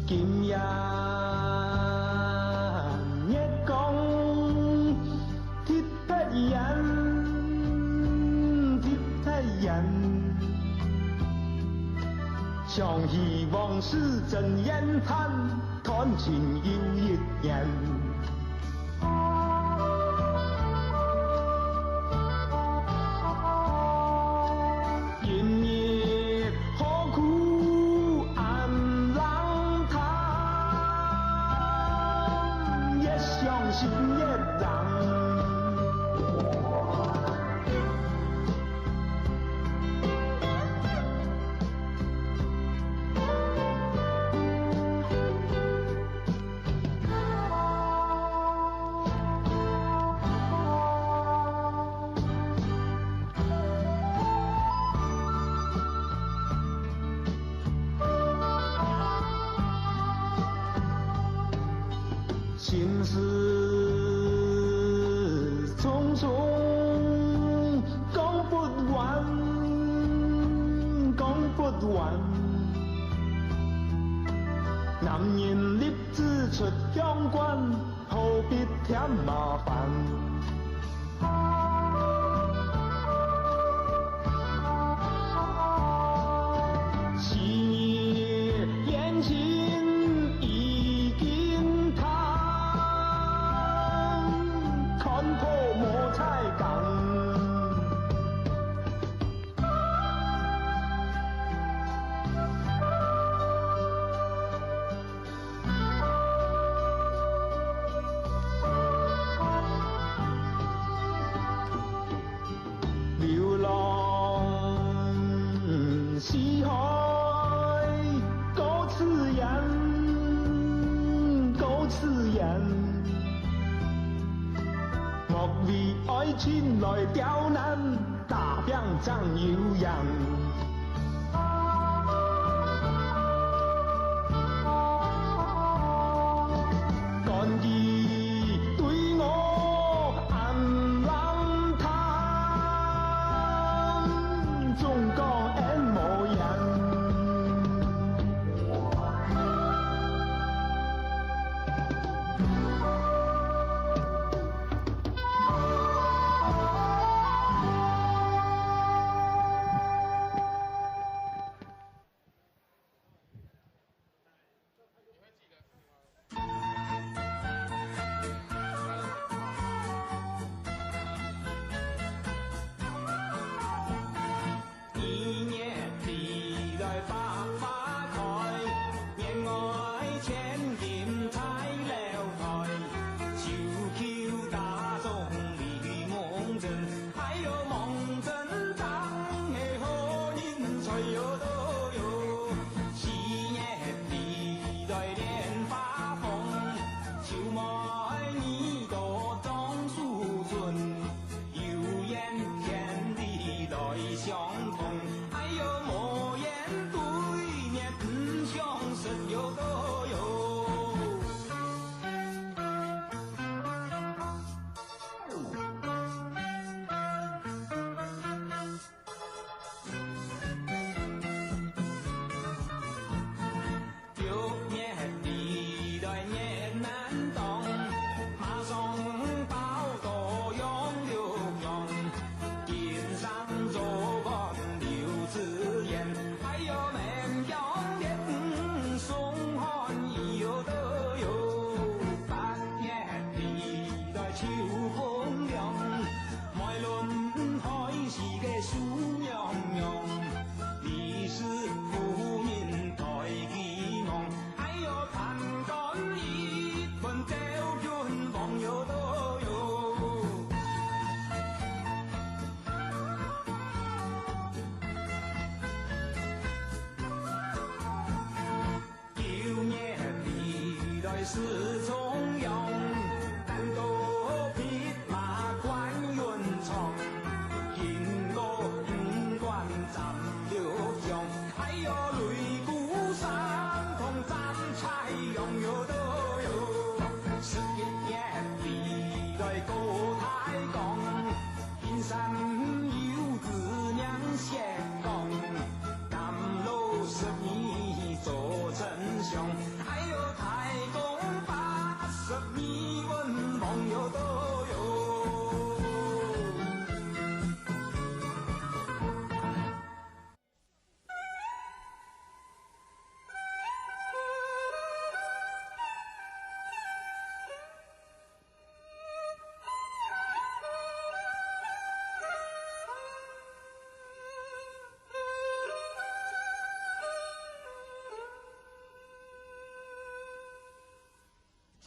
今夜月光铁太阳，铁太阳，常希望是真言谈，谈情又一人。心也让，心事。匆匆讲不完，讲不完。男人立志出乡关，何必添麻烦？昔日恋情已经淡。才讲，流浪西海高次阳，高次阳。莫为爱情来刁难，大病长有人。干伊对我暗冷淡，总讲缘无人。是从容，但都匹马关云长，见过五关斩六将，还有擂鼓山同斩柴用有都有，十一夜里来过太江，天山有子娘仙公，甘露十二做丞相。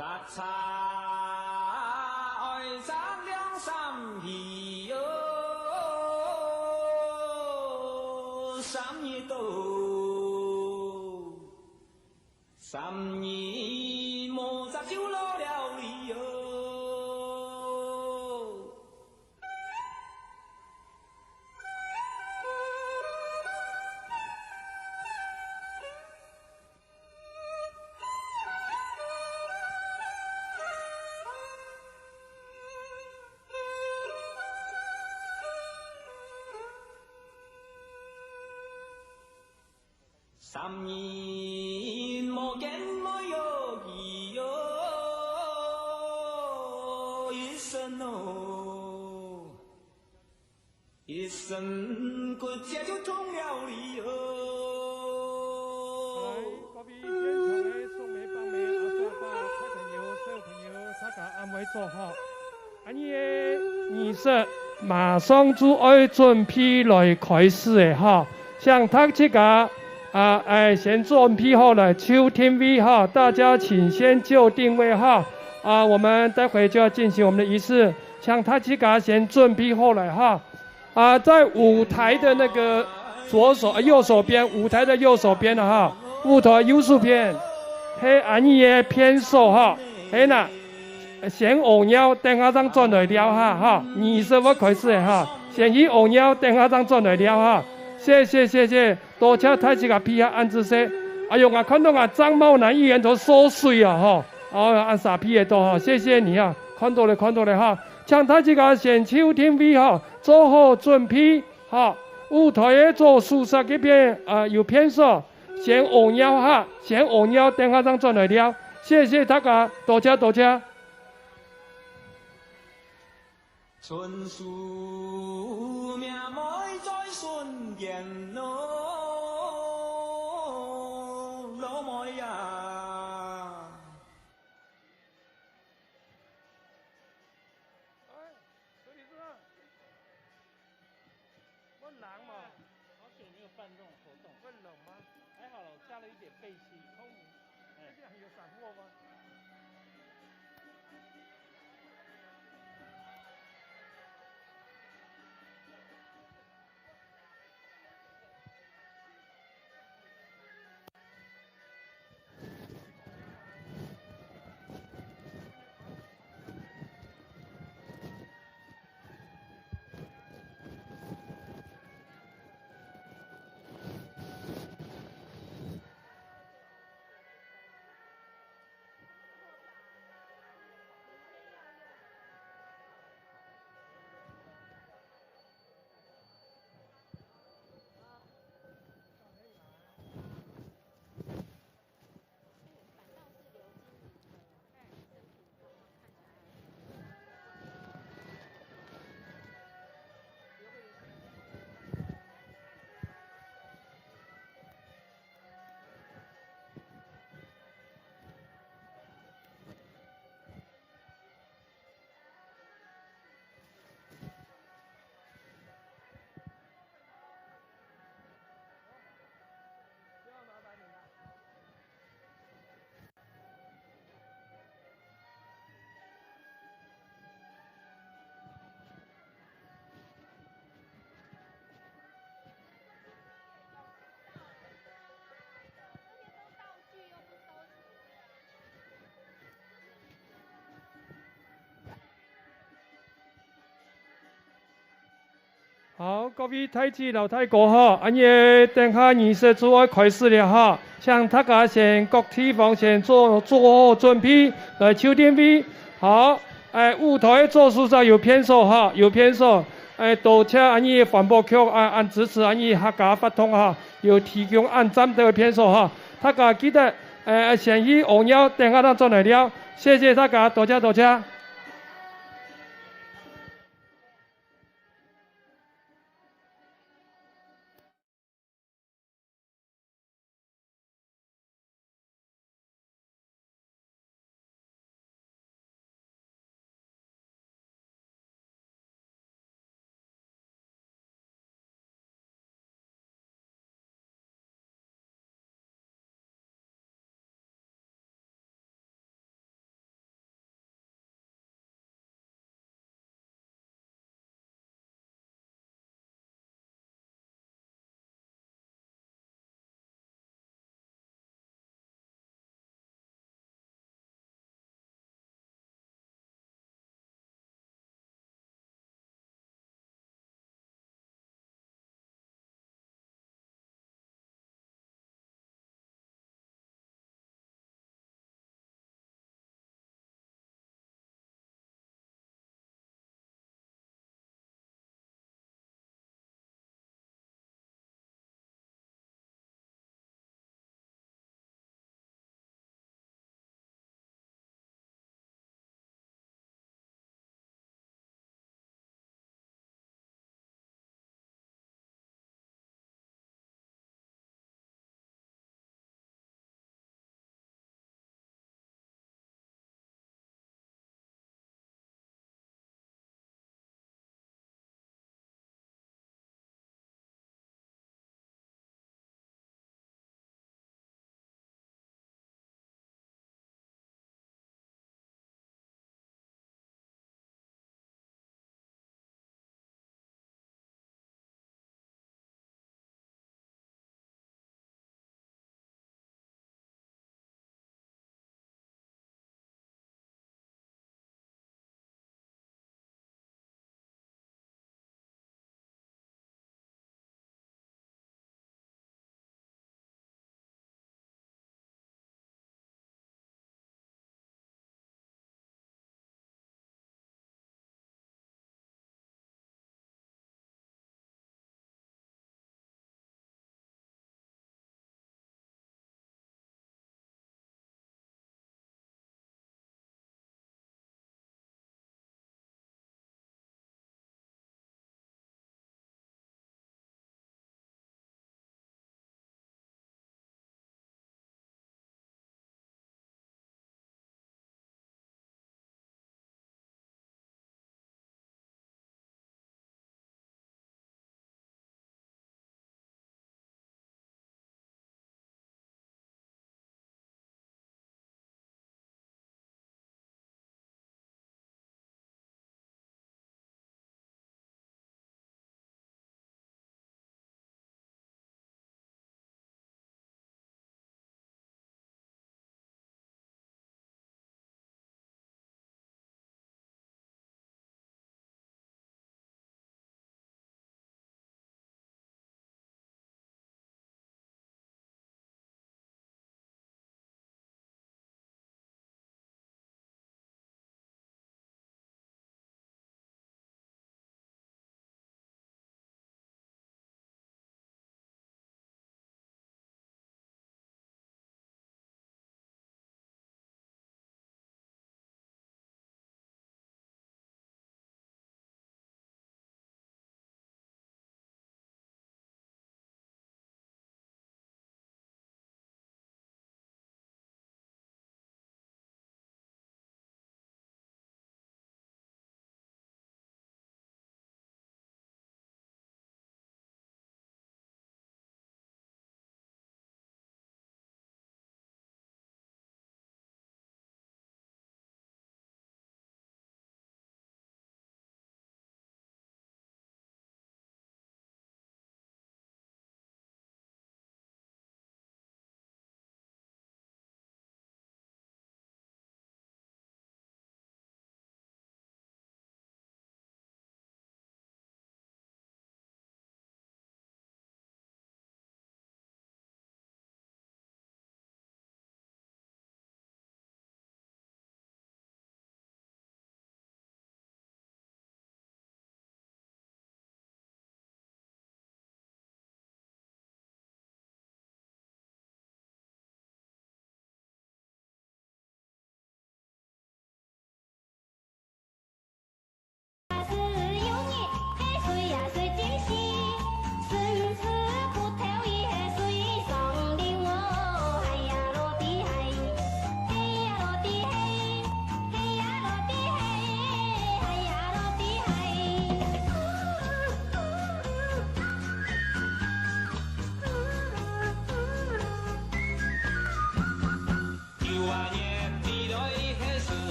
杂菜爱上两三皮哟，三年多，三年莫杂就落了里哟。三年莫见莫有意哟，一生哦，一生国家就中了理哟。各位现场的送媒、帮媒、阿叔阿爸、小朋友、小朋友，大家安慰做好。安尼的仪式马上就要准备来开始的哈，像他这个。先准备好了，秋天 V 哈，大家请先就定位哈。我们待会就要进行我们的仪式，像他这个先准备好了哈。在舞台的那个右手边，舞台的右手边的哈，舞台右手边，黑安逸的偏手哈，黑呐，先红腰，等下张转来了哈，仪式要开始的哈，先去红腰，等下张转来了哈。谢谢，多谢太子个皮下安子些。哎呦，我看到啊张茂南议员都缩水啊哈，按傻皮的多哈，谢谢你啊，看到了哈。像太子个先秋天 V 哈，做好准备哈，舞台的做宿舍这边有偏色，先红腰哈，先红腰，等下张转来了，谢谢大家，多谢。春树命妹在顺延咯，老妹呀。我冷嘛，好久没有办这种活动。会冷吗？还好了，我加了一点背心，聪明。这样有散货吗？好，各位太子老太哥哈，安尼等下仪式就要开始了哈。像大家先各地方先做好准备来秋天 V。好，舞台做事上有偏手哈，有偏手。多谢安尼环保局按支持安尼客家发通哈，有提供按站的偏手哈。大家记得先去红腰，等下咱做来了。谢谢大家，多谢。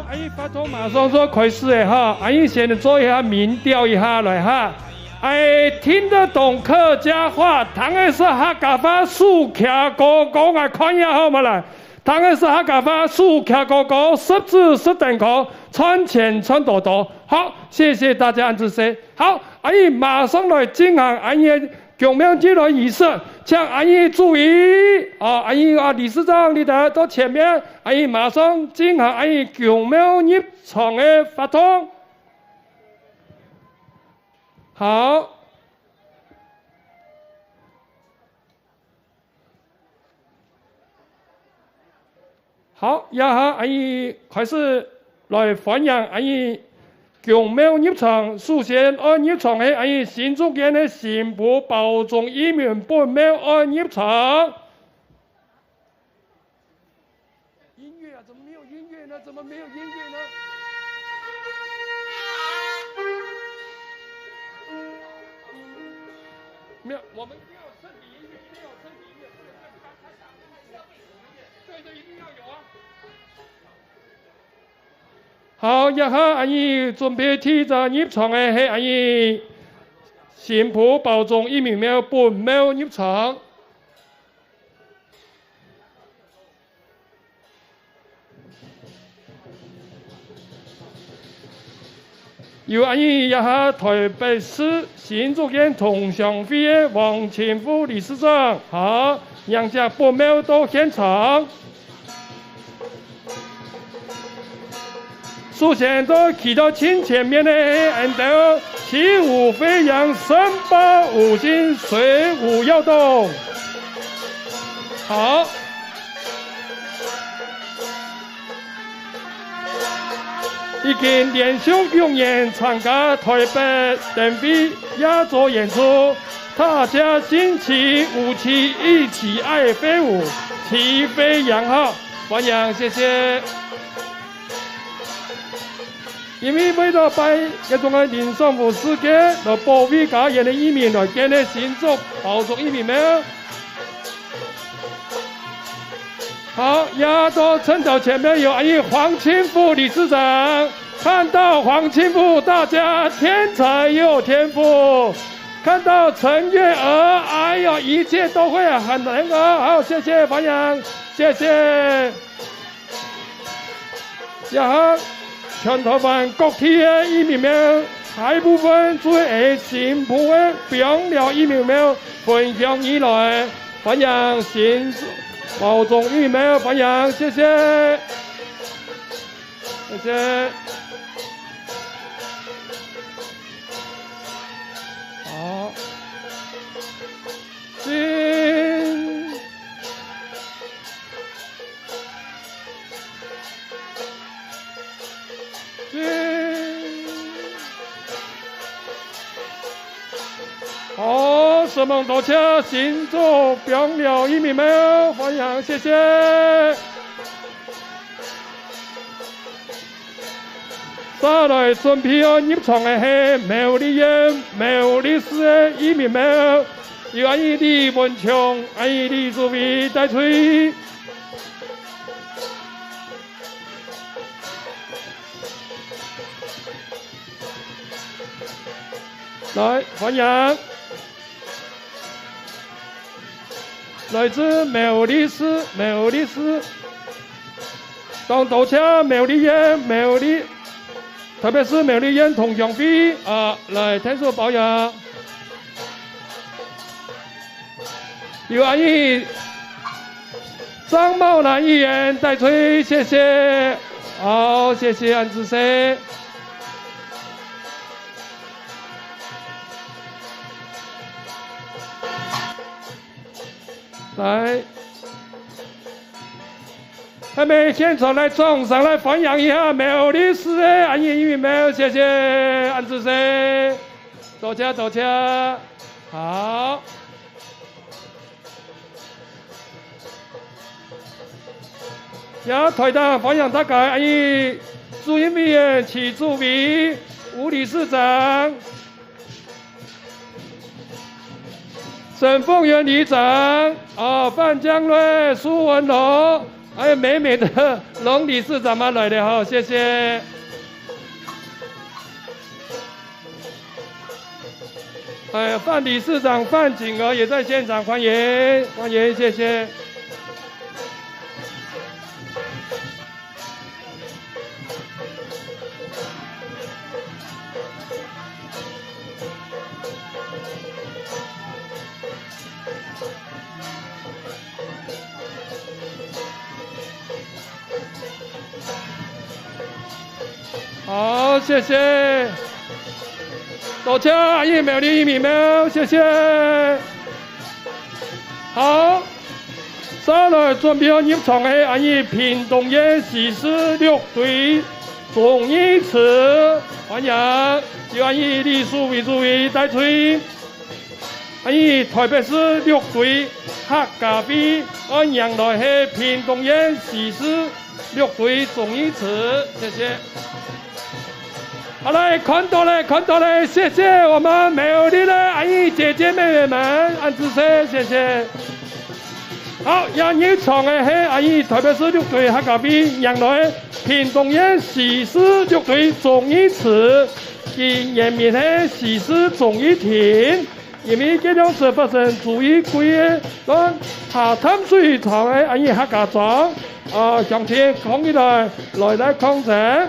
阿姨发通马上说开始的哈，阿姨先做一下民调一下来哈。哎，听得懂客家话，当然是客家话竖徛高高啊，看一下好吗来？当然是客家话竖徛高高，十字十等高，穿前穿多多。好，谢谢大家，安子生。好，阿姨马上来进行阿姨供庙进来仪式，请阿姨注意啊！阿姨啊，理事长你的到前面，阿姨马上进行阿姨供庙入场的发通。好，好，然后阿姨开始来欢迎阿姨供庙入场。首先按入场的阿姨新竹县的新妇保重移民本庙按入场。音乐啊，怎么没有音乐呢？怎么没有音乐呢？没有，我们一定要身体音乐，一定要身体音乐，不能太响。对对，一定要有啊。好，然后阿姨准备提着入场的是阿姨新妇保重移民庙本庙入场。由阿姨一下台北市新竹县同乡会的王清富理事长，好，让家本庙到现场。首先在祈祷厅前面的人都起舞飞扬，身抱五星，水舞摇动。好。已经连续6年参加台北等比亚洲演出，大家惊奇舞起一起爱飞舞，起飞扬好，欢迎，谢谢。因为为了把一种的人生无世界来保卫家园的移民来建立新竹保重移民庙。好，压到城岛前面有阿姨黄清富理事长，看到黄清富，大家天才又天赋。看到陈月娥，哎呦，一切都会很能够。好，谢谢欢迎，谢谢。然后全台湾各地的移民庙，大部分都係新埔的表寮移民廟分享而來，歡迎新保重移民廟，歡迎，謝謝，謝謝。好，好，什么多车新竹表寮移民庙，欢迎，谢谢。再来准备入场的是苗栗县苗栗市的移民庙，由阿姨李文琼、阿姨李祖伟带吹。来，欢迎来自苗栗市当头车苗栗县苗栗，特别是苗栗县同乡会来天数保养，由阿姨张茂南议员带吹，谢谢，好，谢谢安子生。来，下面现场来掌声来欢迎一下苗栗市的安逸移民庙，谢谢安子生，多谢多谢，好。也台长欢迎大家安逸主任委员齐主委、吴理事长。沈凤元里长范江瑞、苏文龙还有美美的龙理事长们来的哈，谢谢。范理事长范景娥也在现场，欢迎欢迎，谢谢。好，谢谢。多谢阿姨美丽米喵，谢谢。好，接来准备入场的阿姨屏东县西施六队综艺词，欢迎由阿姨李淑慧主委带队。阿姨台北市六队客家比，迎来是屏东县西施六队综艺词，谢谢。好嘞，看到了，看到了，谢谢我们美丽的阿姨姐姐妹妹们，按姿势，谢谢。好，要入场的是阿姨台北市六队客家比，迎来屏东县西施六队综艺词，今延面的西施综艺厅，因为这种是发生注意规的，让下滩水场的阿姨客家庄，向前抗议来抗争。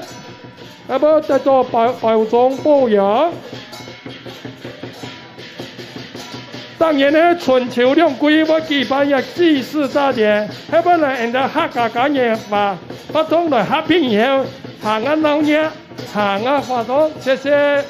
要不再做包装保养。当年的春秋两季，我举办一祭祀大典，要不来人家客家感业法，发动来合并以后，行啊老年，行啊发动，谢谢。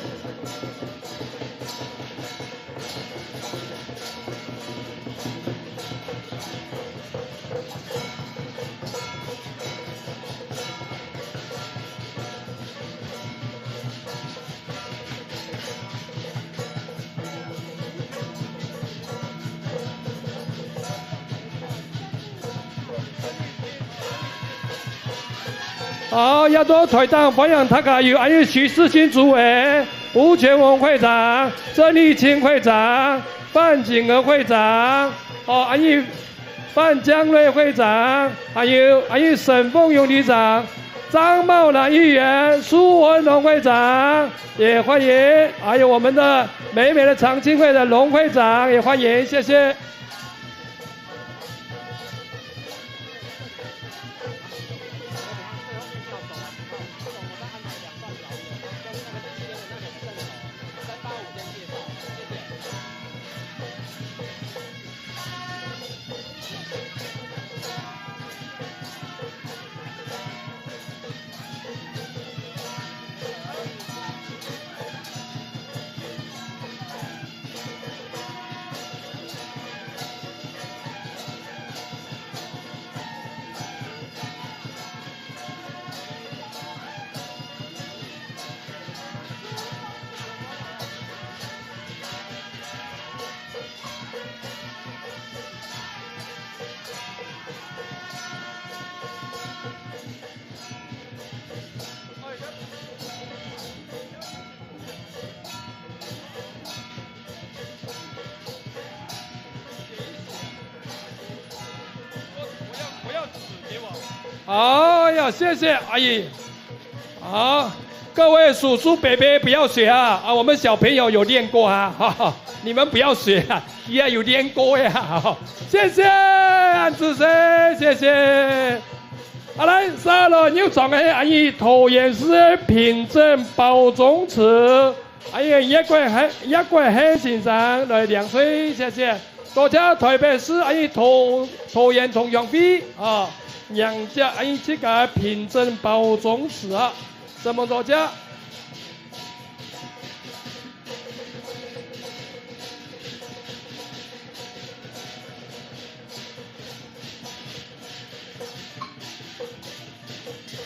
好，要做台长欢迎大家有还有徐世新主委、吴全文会长、郑丽清会长、范景娥会长，还有范江瑞会长，还有沈凤勇理事长、张茂兰议员、苏文龙会长，也欢迎，还有我们的美美的长青会的龙会长，也欢迎，谢谢。好呀，谢谢阿姨。好，各位叔叔伯伯不要学啊！我们小朋友有练过啊，哈哈，你们不要学啊，也有练过呀。好，谢谢安主席，谢谢。好来，下了入场的阿姨桃园市凭证包装词，阿姨一柜黑先生来2岁，谢谢。多谢台北市阿姨桃园同样币啊。娘家阿姨这个凭证包装词啊，这么多家。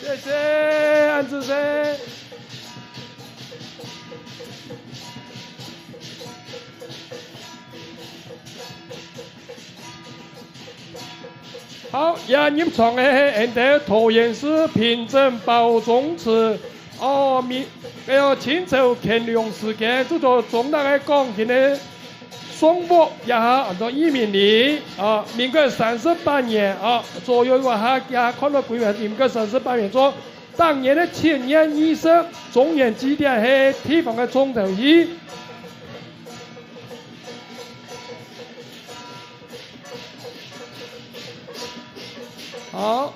谢谢安主席。好，也入场的人哋桃园市凭证包装词，清朝乾隆时期，做重大的钢琴的松木也好，很多移民里啊，民国38年啊左右我还看到规划，民国38年做当年的青年医生，中原基地是地方的重头戏。好。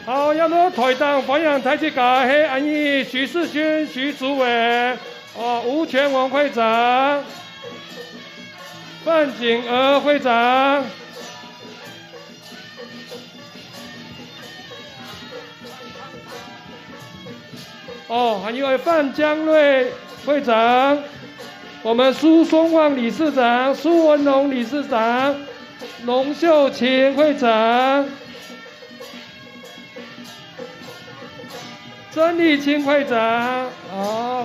好，要到台东欢迎台去家是安姨徐世军徐主委，吴全文会长，范景娥会长，还有范江瑞会长，我们苏松旺理事长，苏文龙理事长，龙秀琴会长。曾立清会长，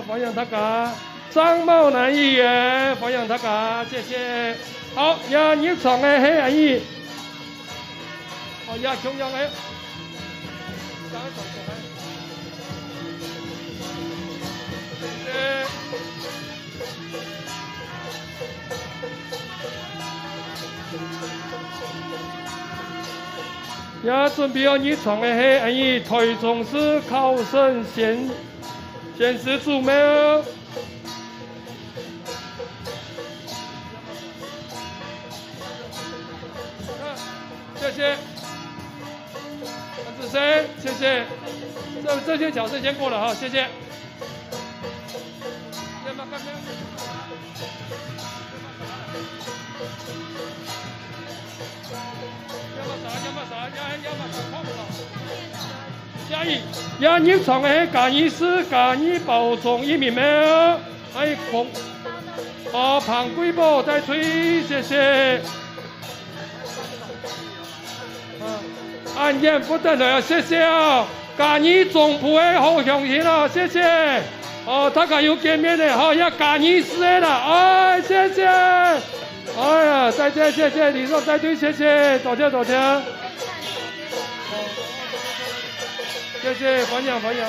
欢迎大家。张茂南议员，欢迎大家，谢谢。好，也入场的是阿姨，也重要的，谢谢。也准备要入场的是安姨台中市考生县市主没有？谢谢，子生，谢谢。这些角色先过了哈，谢谢。也入场的干医师、干医保重移民没有？庞贵宝在吹，谢谢。案件不等了，谢谢啊！干医总部的好乡亲啊，谢谢。大家有见面的也干医师的啦，谢谢。哎呀，再见，谢谢，李总再对，谢谢，多谢多谢。谢谢，欢迎欢迎。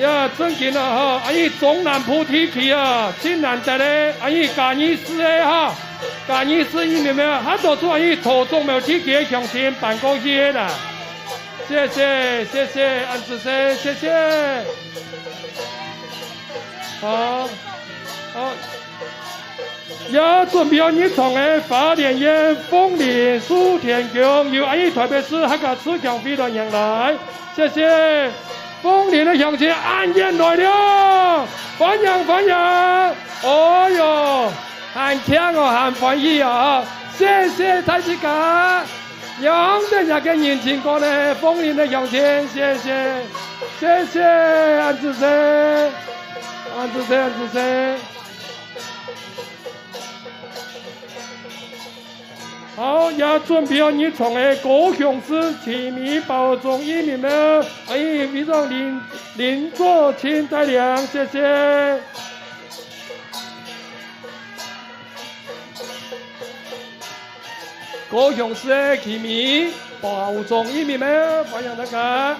呀，正经的哈，阿姨中南菩提去啊，真难得嘞，阿姨干医师的哈，干医师移民没有，他都做阿姨头中没有提起乡亲办公室的啦。谢谢谢谢安子生，谢谢。好，也准备要入场的法联院凤林苏田强由阿姨台北市那个自强飞团迎来，谢谢。凤林的乡亲案件来了，欢迎欢迎。哦哟，很强哦，很欢喜啊！谢谢太子家。杨的那个年轻哥呢，凤林的乡亲，谢谢，谢谢安子生，安子生，安子生。好，也准备要入场的高雄市启明保重移民们，非常林作清代表，谢谢。高雄市的启明保重移民们，欢迎大家。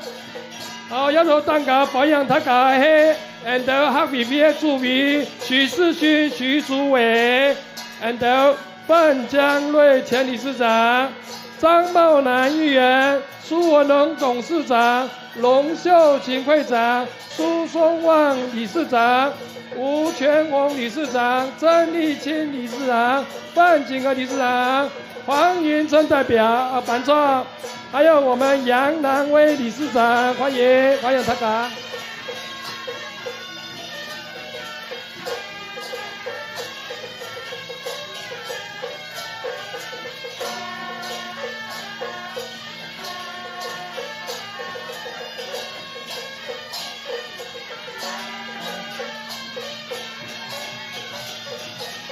好，要从大家欢迎大家是，and 黑 BB 的主委徐世勋徐主委 ，and 范江瑞前理事长，张茂南议员，苏文龙董事长，龙秀琴会长，苏松旺理事长，吴全宏理事长，曾立清理事长，范景娥理事长，黄云珍代表班长，还有我们杨南威理事长，欢迎大家。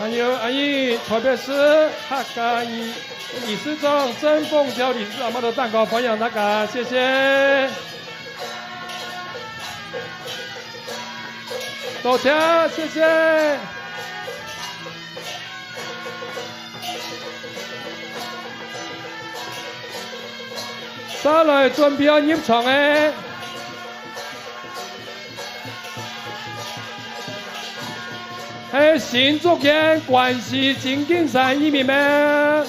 还有阿姨特别是客家理事长曾凤娇理事长，我们蛋糕欢迎大家，谢谢。多谢，谢谢。再来准备要入場嘅，係新竹縣關西金金山移民們，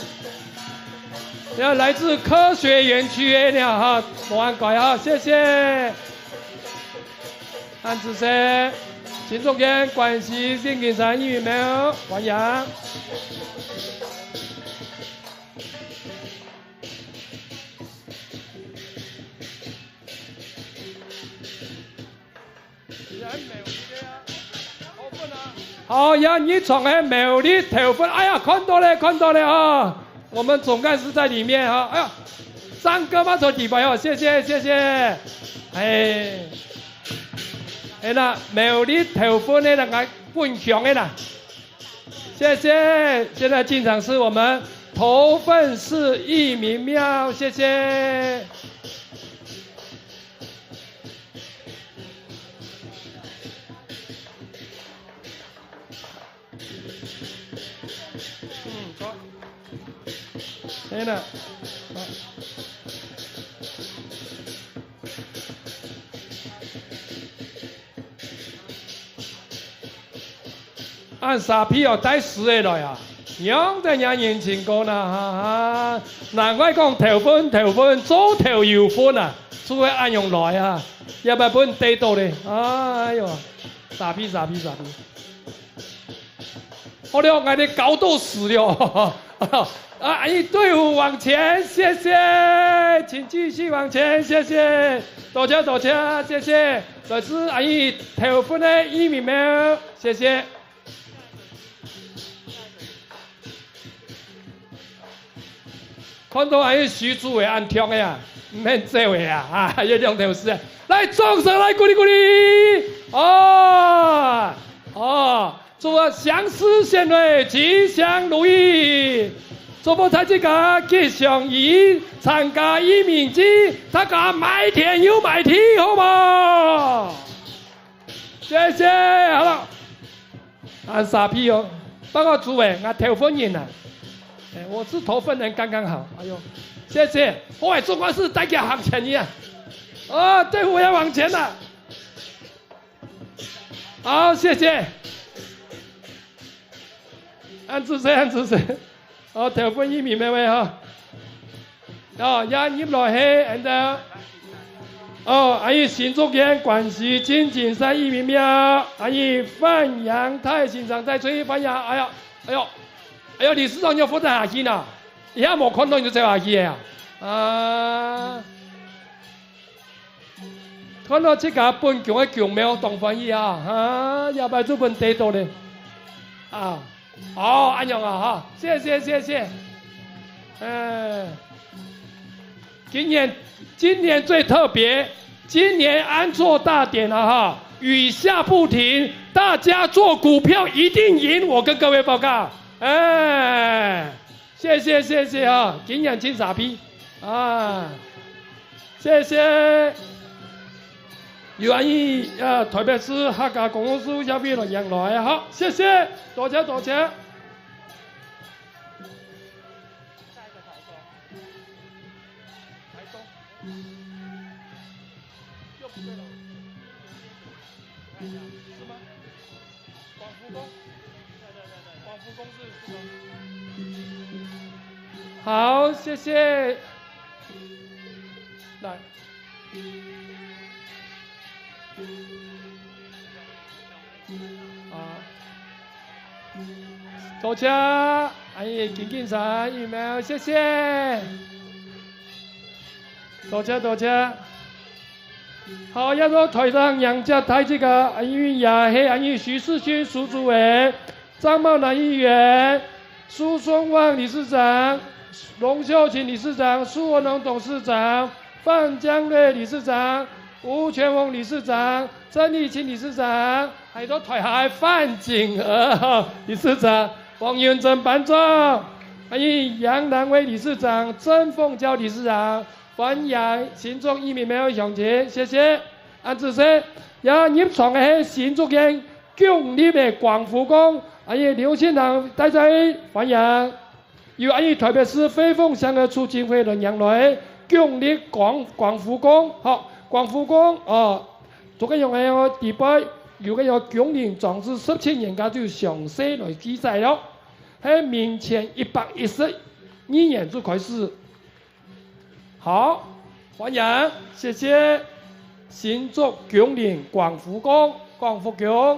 要來自科學園區嘅呢哈，冇按改哈，謝謝。按子聲，新竹縣關西金金山移民們，歡迎。好，要你闯的美丽头发，哎呀，看到了，看到了啊！我们总干事在里面哈，哎呀，三哥嘛做底牌哦，谢谢谢谢，哎，哎啦，美丽头发的那个分享的啦，谢谢。现在进场是我们头份市义民庙，谢谢。对了，按傻批哦，带10个来啊，样得人年轻过啦哈，难怪讲头份左头右份啊，除非按用来啊，要不然本地到嘞，哎呦，傻批，好了，我哋搞到死了。啊，阿姨队伍往前，谢谢，请继续往前，谢谢，多谢，谢谢，这是阿姨头份的移民们，谢谢。看到阿姨徐主委按听的呀，唔免这位啊，啊，要两条丝，来，掌声来鼓励鼓励，哦，祝我相思相会，吉祥如意。做波才这个吉祥仪，参加移民季，大家买田又买地，好吗？谢谢，好了，按傻批哦，报告主委，我头份人啊，我是头份人，刚刚好，哎呦，谢谢，我总管是大家行前一样，啊，队伍要往前了，好，谢谢，按姿势，哦，頭份移民咩位嗬？哦，一入來去，然後，哦，阿姨新竹縣關西金金山移民廟，阿姨范陽泰先生在吹范陽，哎呦，理事長要負責下去呢，而家冇看到你就走下去啊！啊，看到這個本強嘅強廟當翻譯啊，要不然就本地道咧，啊。哦，安樣啊哈，謝謝，今年最特別，今年安坐大典了哈，雨下不停，大家做股票一定贏，我跟各位報告，謝謝啊，今年真傻逼啊，謝謝，願意特別是客家公司要為了養來好，謝謝，多謝。好，谢谢。来，多谢，阿姨金山疫苗，谢谢。多谢。好，要说台上杨家台这个阿姨呀，嘿，阿姨徐世勋苏主委，张茂南议员，苏松旺理事长。龙秀琴理事长、苏文龙董事长、范江瑞理事长、吴全峰理事长、曾丽琴理事长，还有台下范景娥理事长、王元珍班长，还有杨南威理事长、曾凤娇理事长，欢迎新竹移民没有向前，谢谢。按子说，要入场的新竹县强烈的广福宫，刘县长带在欢迎，由台北市飞凤乡的促进会人员来强烈广福宫，好，广福宫做个用嘅地位，有个有强烈壮志17年間就詳細來記載咯。喺明前112年就開始。好，歡迎，謝謝。新竹強烈廣福宮，廣福宮。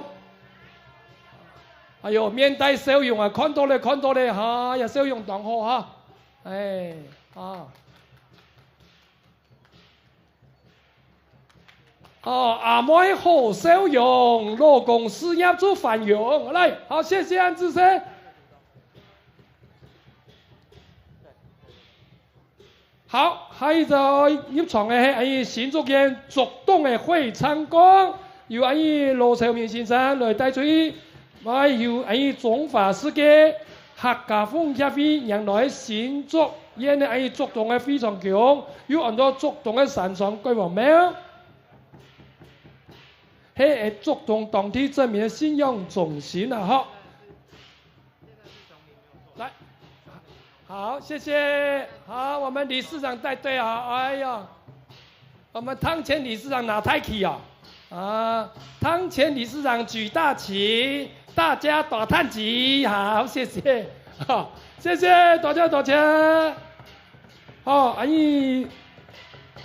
哎呦，面帶笑容啊！看到咧，嚇，有笑容當好嚇。哎，阿妹好笑容，老公事業做繁榮。來，好，謝謝安志生。好，還有就入場嘅係新竹縣竹東嘅會昌宮，由羅兆明先生來帶出，由中華世界客家風協會讓來新竹縣嘅竹東嘅非常強，有很多竹東嘅山上規劃廟，係竹東當地證明嘅信仰中心啊！好，來。好，謝謝。好，我們理事長帶隊啊！哎呀，我們湯前理事長拿太旗啊！湯前理事長舉大旗，大家打探旗。好，謝謝。好，謝謝大家，大家。好，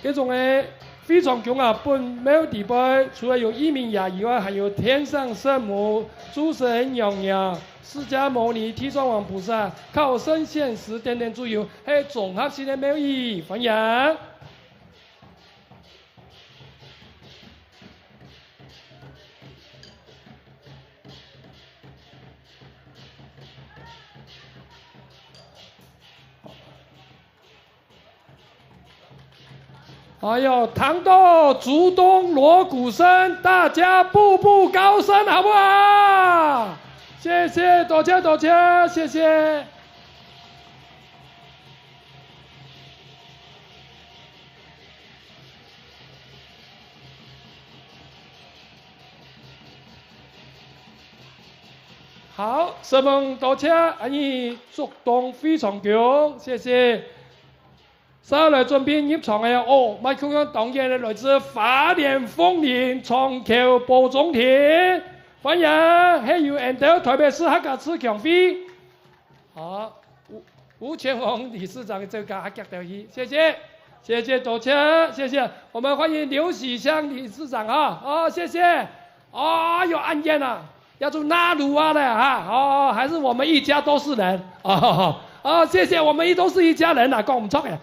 這種嘅非常強啊！本廟地位除了有一名牙以外，還有天上聖母、諸神娘娘。釋迦牟尼、地藏王菩薩靠身現時點點助佑，係綜合性的廟宇，歡迎。哎呦，唐到竹東鑼鼓聲，大家步步高升，好不好？謝謝大家，謝謝。好，十問大家，竹東非常強，謝謝。稍來準備入場嘅麥克風當然來自花蓮鳳林長橋寶中田。歡迎，係由安德台北市客家自強會，吳全宏理事長這個客家的會，謝謝，謝謝多謝，謝謝，我們歡迎劉喜香理事長謝謝，有案件啊，要做納入啊的還是我們一家都是人，謝謝，我們都是一家人啊，講唔錯嘅，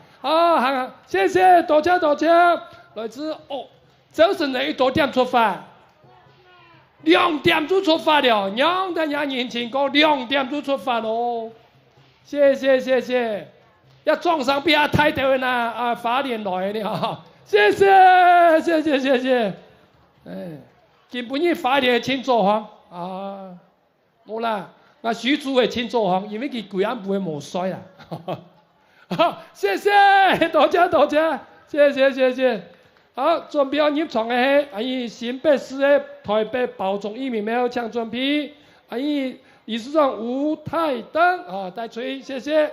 謝謝多謝，來自早晨的多點出發。2點就出發了，讓大家年輕講2點就出發咯。謝謝，要撞上邊啊太多人啦，花蓮來的謝謝。今本日花蓮請做行冇啦，我許主會請做行，因為佢貴人唔會冇衰啦。謝謝，多謝，謝。好，準備要入場嘅係新北市嘅台北寶塚一名廟搶準備，理事長吳泰登帶出，謝謝。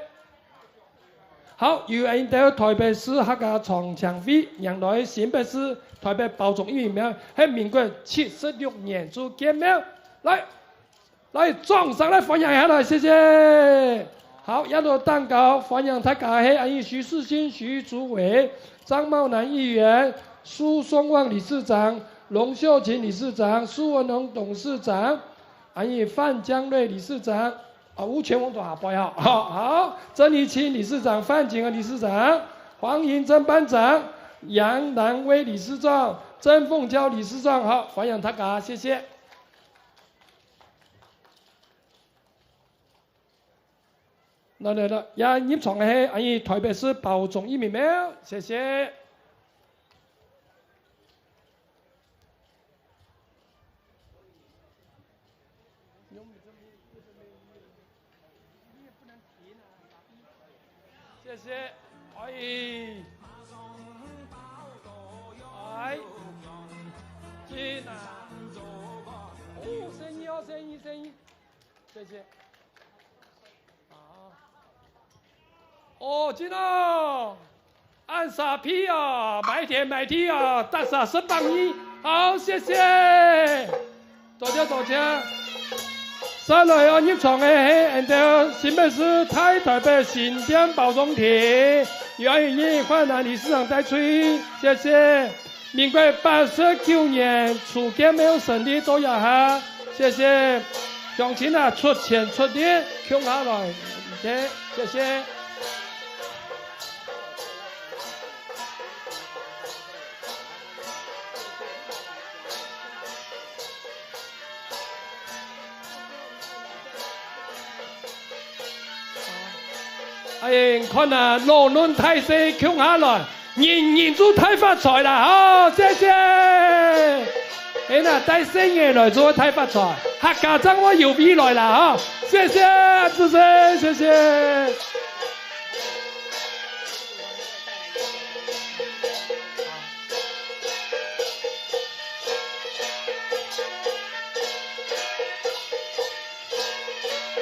好，由到台北市客家長槍會讓來新北市台北寶塚一名廟，喺民國76年就建廟，來撞上來歡迎一下來，謝謝。好，一路蛋糕歡迎大家係徐世新、徐主委、張茂南議員。蘇松旺理事長、龍秀琴理事長、蘇文龍董事長，范江瑞理事長，吳全峰好，好，曾怡清理事長、范景和理事長、黃銀珍班長、楊南威理事長、曾鳳嬌理事長，好，歡迎大家，謝謝。來，入場嘅係台北市寶塚一名廟，謝謝。謝謝，進啊，聲音。好，声音，谢谢。好。哦，真哦，按傻批啊，买田啊，大傻身帮一，好，谢谢。多谢。三来要入场的是新北市太台北新店包装亭，袁宇英焕南理事长带吹，谢谢。民国89年初建没有胜利多呀哈，谢谢。乡亲啊，出钱出力，穷下来，谢谢。哎，看啊，路轮太细，穷下来，人都太发财啦！好，谢谢。哎那带新嘢来做太发财，客家掌我有味来啦！哈，谢谢，谢谢。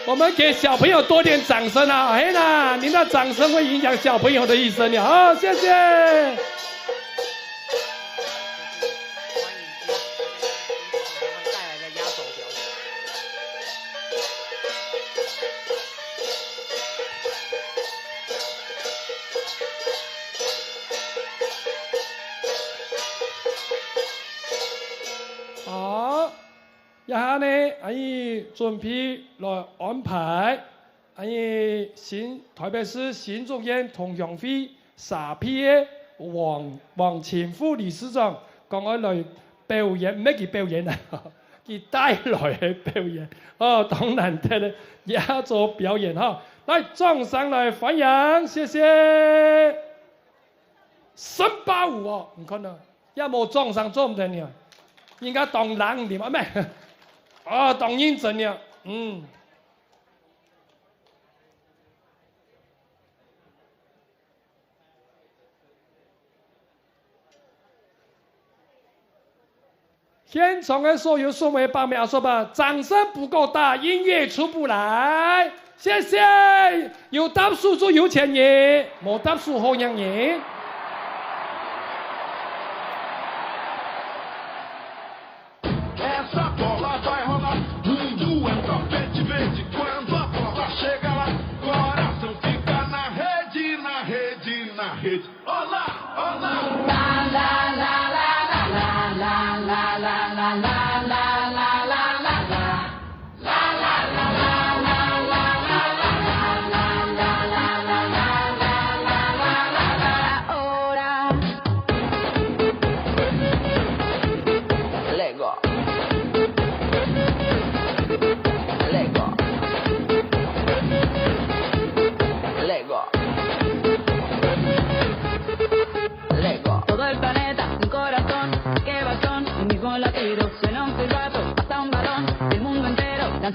我们给小朋友多点掌声啊！哎呐，您的掌声会影响小朋友的一生呀！好，谢谢。好。一下呢，阿姨准备来安排，阿姨台北市新竹县同乡会傻批的王前副理事長講我來表演，咩叫表演啊？佢帶來嘅表演，哦，當然得咧，也做表演哈。來，掌聲來歡迎，謝謝。185哦，唔看啊，一冇掌聲做唔得呢，應該當冷點啊咩？啊，当认真呀，现场的所有数位报名说吧，掌声不够大，音乐出不来，谢谢。有答数就有钱赢，冇答数好让赢。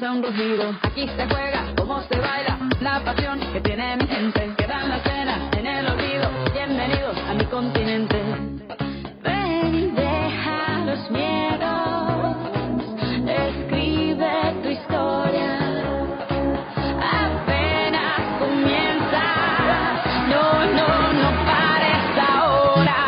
Un rugido, aquí se juega, cómo se baila, la pasión que tiene mi gente, quedan las penas en el olvido, bienvenidos a mi continente. Ven y deja los miedos, escribe tu historia, apenas comienza, no pares ahora.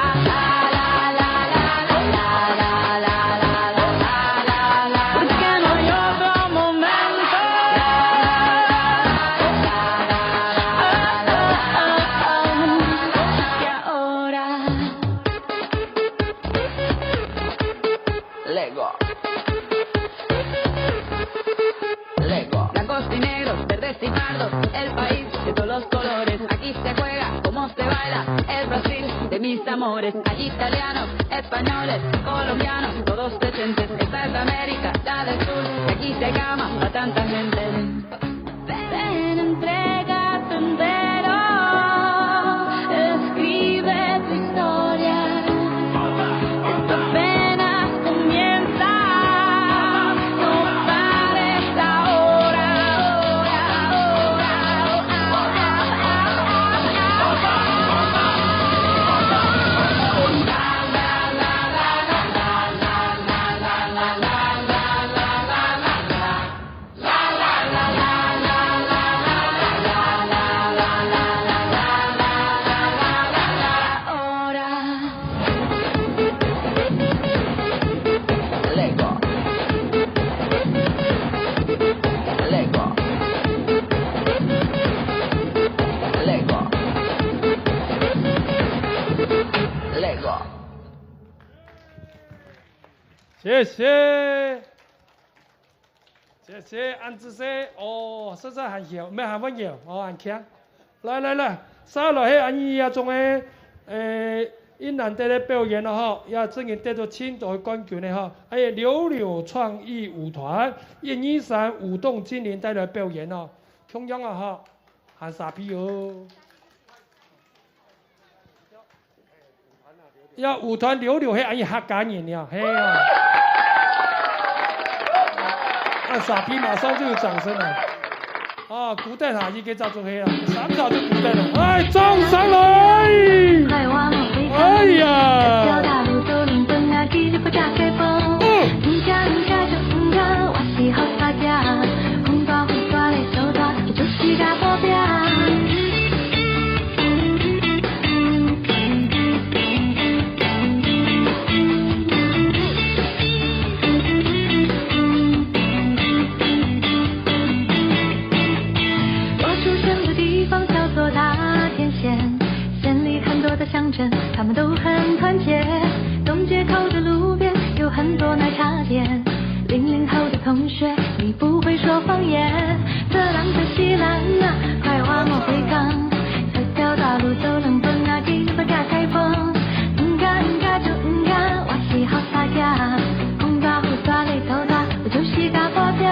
El país de todos los colores, aquí se juega, cómo se baila, el Brasil de mis amores, hay italianos, españoles, colombianos, todos decentes, esta es América, la del sur, y aquí se cama a tanta gente. Ven, entrega tu entero, escribe tu historia, esto apenas comienza, no pares ahora. 谢谢，谢谢，安子些哦，实在很摇，没喊我摇，哦，很强。来，稍落去，安姨啊，仲诶，因难得咧表演咯吼，也真係得到青岛冠军咧吼，哎呀，柳柳创意舞团1、2、3舞动精灵带来表演哦，同样啊吼，喊傻逼哦。要舞团柳柳，嘿，安姨客家人呀，嘿啊。那傻逼马上就有掌声了。啊，古代下已經走咗去啦，3早就古代了。哎，撞上來！哎呀！乡镇，他们都很团结。东街口的路边有很多奶茶店。00后的同学，你不会说方言。特朗特西兰啊，快話我會講。這條大路走兩分啊，幾百架開封。唔加就唔加，我是好大家。紅大胡刷你頭大，我就是個保鏢。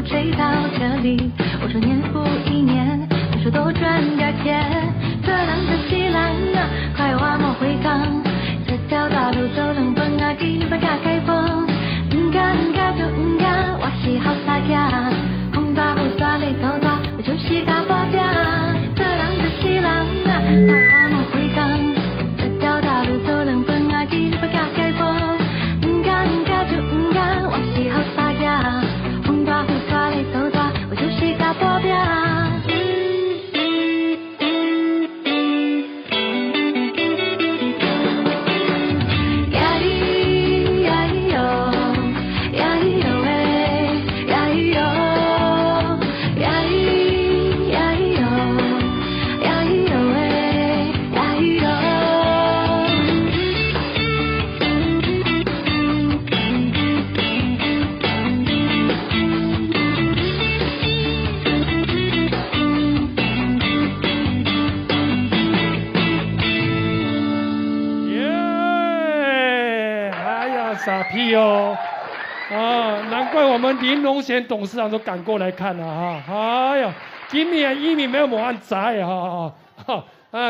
吹到这里，我说年复一年，他说多賺點錢。特朗特西蘭啊，快話我會講。這條大路走兩分啊，幾百架開封。唔加就唔加，我是好大家。紅大胡刷你頭大，我就是個保鏢。特朗特西蘭啊，快話我會講。這條大路走兩分啊，幾百架開封。唔加就唔加，我是好大家。大胡刷你頭大，我就是個保鏢。呀咿呀咿呦，呀咿呦喂，呀咿呦，呀咿呀咿呦，呀咿呦喂，呀咿呦。傻屁哦！啊，难怪我们林荣贤董事长都赶过来看了哈！哎呀，今年移民没有冇按仔啊，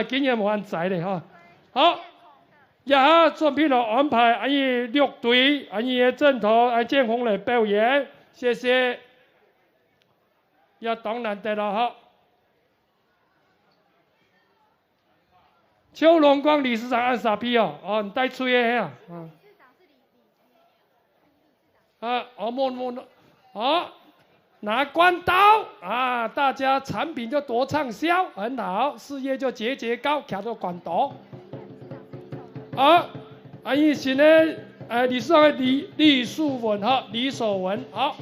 今年冇按仔的哈。好，一下准备了安排阿姨6隊阿姨嘅陣頭阿建宏嚟表演，謝謝。也當然得了哈。邱龍光理事長按傻屁哦，哦，你帶吹嘅啊。拿关刀啊！大家产品就多畅销，很好，事业就节节高，卡到关刀。好，阿姨现在李事长李树文哈，李守文好。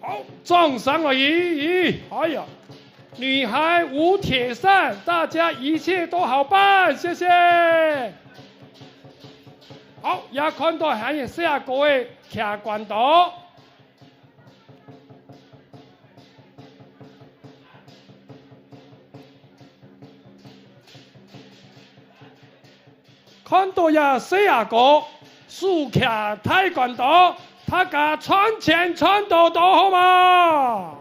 好，撞上了，咦，哎呀，女孩无铁扇，大家一切都好办，谢谢。好，也看到还有4个的徛关岛。看到呀，4个竖徛太关岛，他家穿前穿到到好嘛？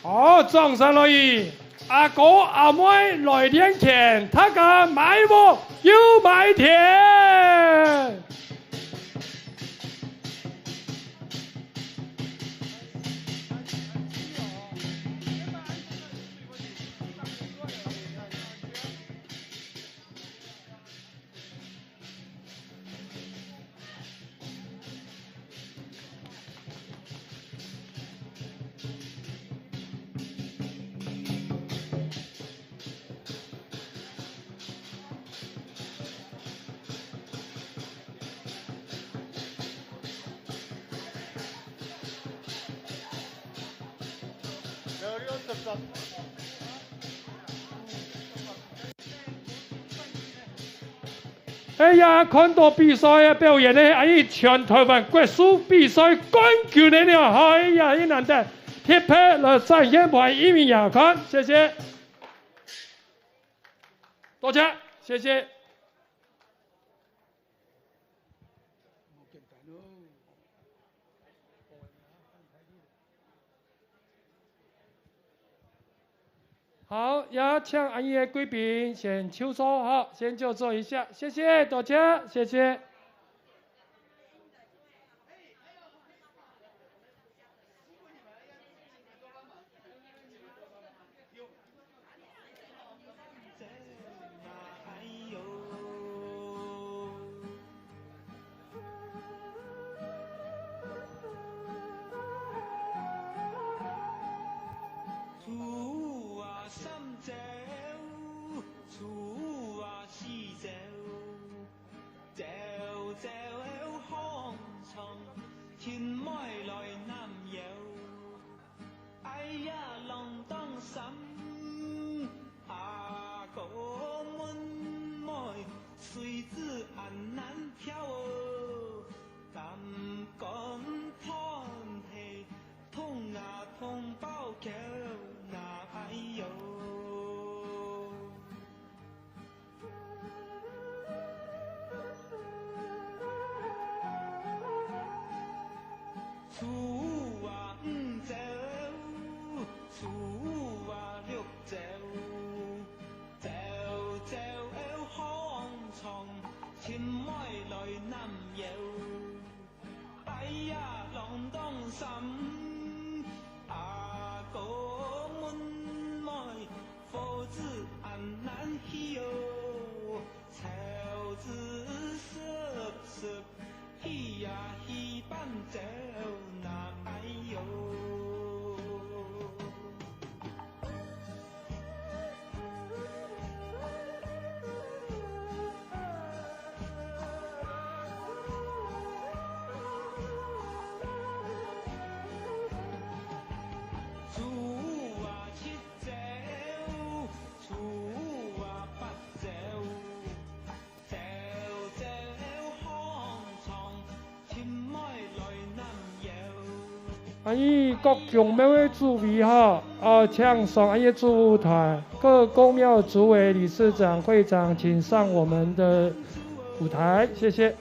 好，掌声乐意。阿哥阿妹来练田，他家买屋又买田。哎呀，看到比赛嘅表演呢，哎，全台湾国术比赛冠军嚟了，哎呀，一难得，贴牌了3千块1名亚看，谢谢，多谢，谢谢。好，也请安逸的贵宾先就坐，好，先就坐一下，谢谢，多谢，谢谢。天妹來南遊，哎呀浪當心，阿哥們妹隨之安南飄，敢講攤氣，通牙通包橋那哎呦。厝啊5走，厝啊6走，走走康床，前妹來南遊，哎呀浪當心，阿哥們安尼各宫庙的主委哈，请上安尼主舞台，各宫庙主委、理事长、会长，请上我们的舞台，谢谢。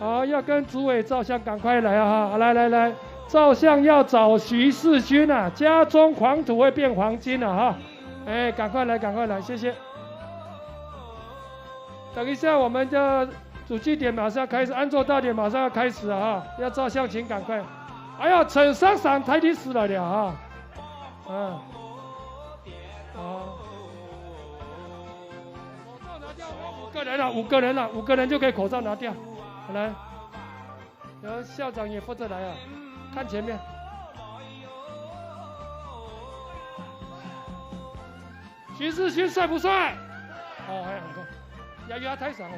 好，要跟主委照相，赶快来啊！来来来，照相要找徐世勋啊，家中黄土会变黄金了哈！哎，赶快来，赶快来，谢谢。等一下，我们的主祭典马上开始，安坐大典马上要开始啊！要照相，请赶快。哎呀，陈上上台历史来了啊！嗯，好。口罩拿掉，我5个人了，5个人了，5个人就可以口罩拿掉。来，然后校长也负责来啊，看前面。徐世勋帅不帅？哦，还很高，压太爽了，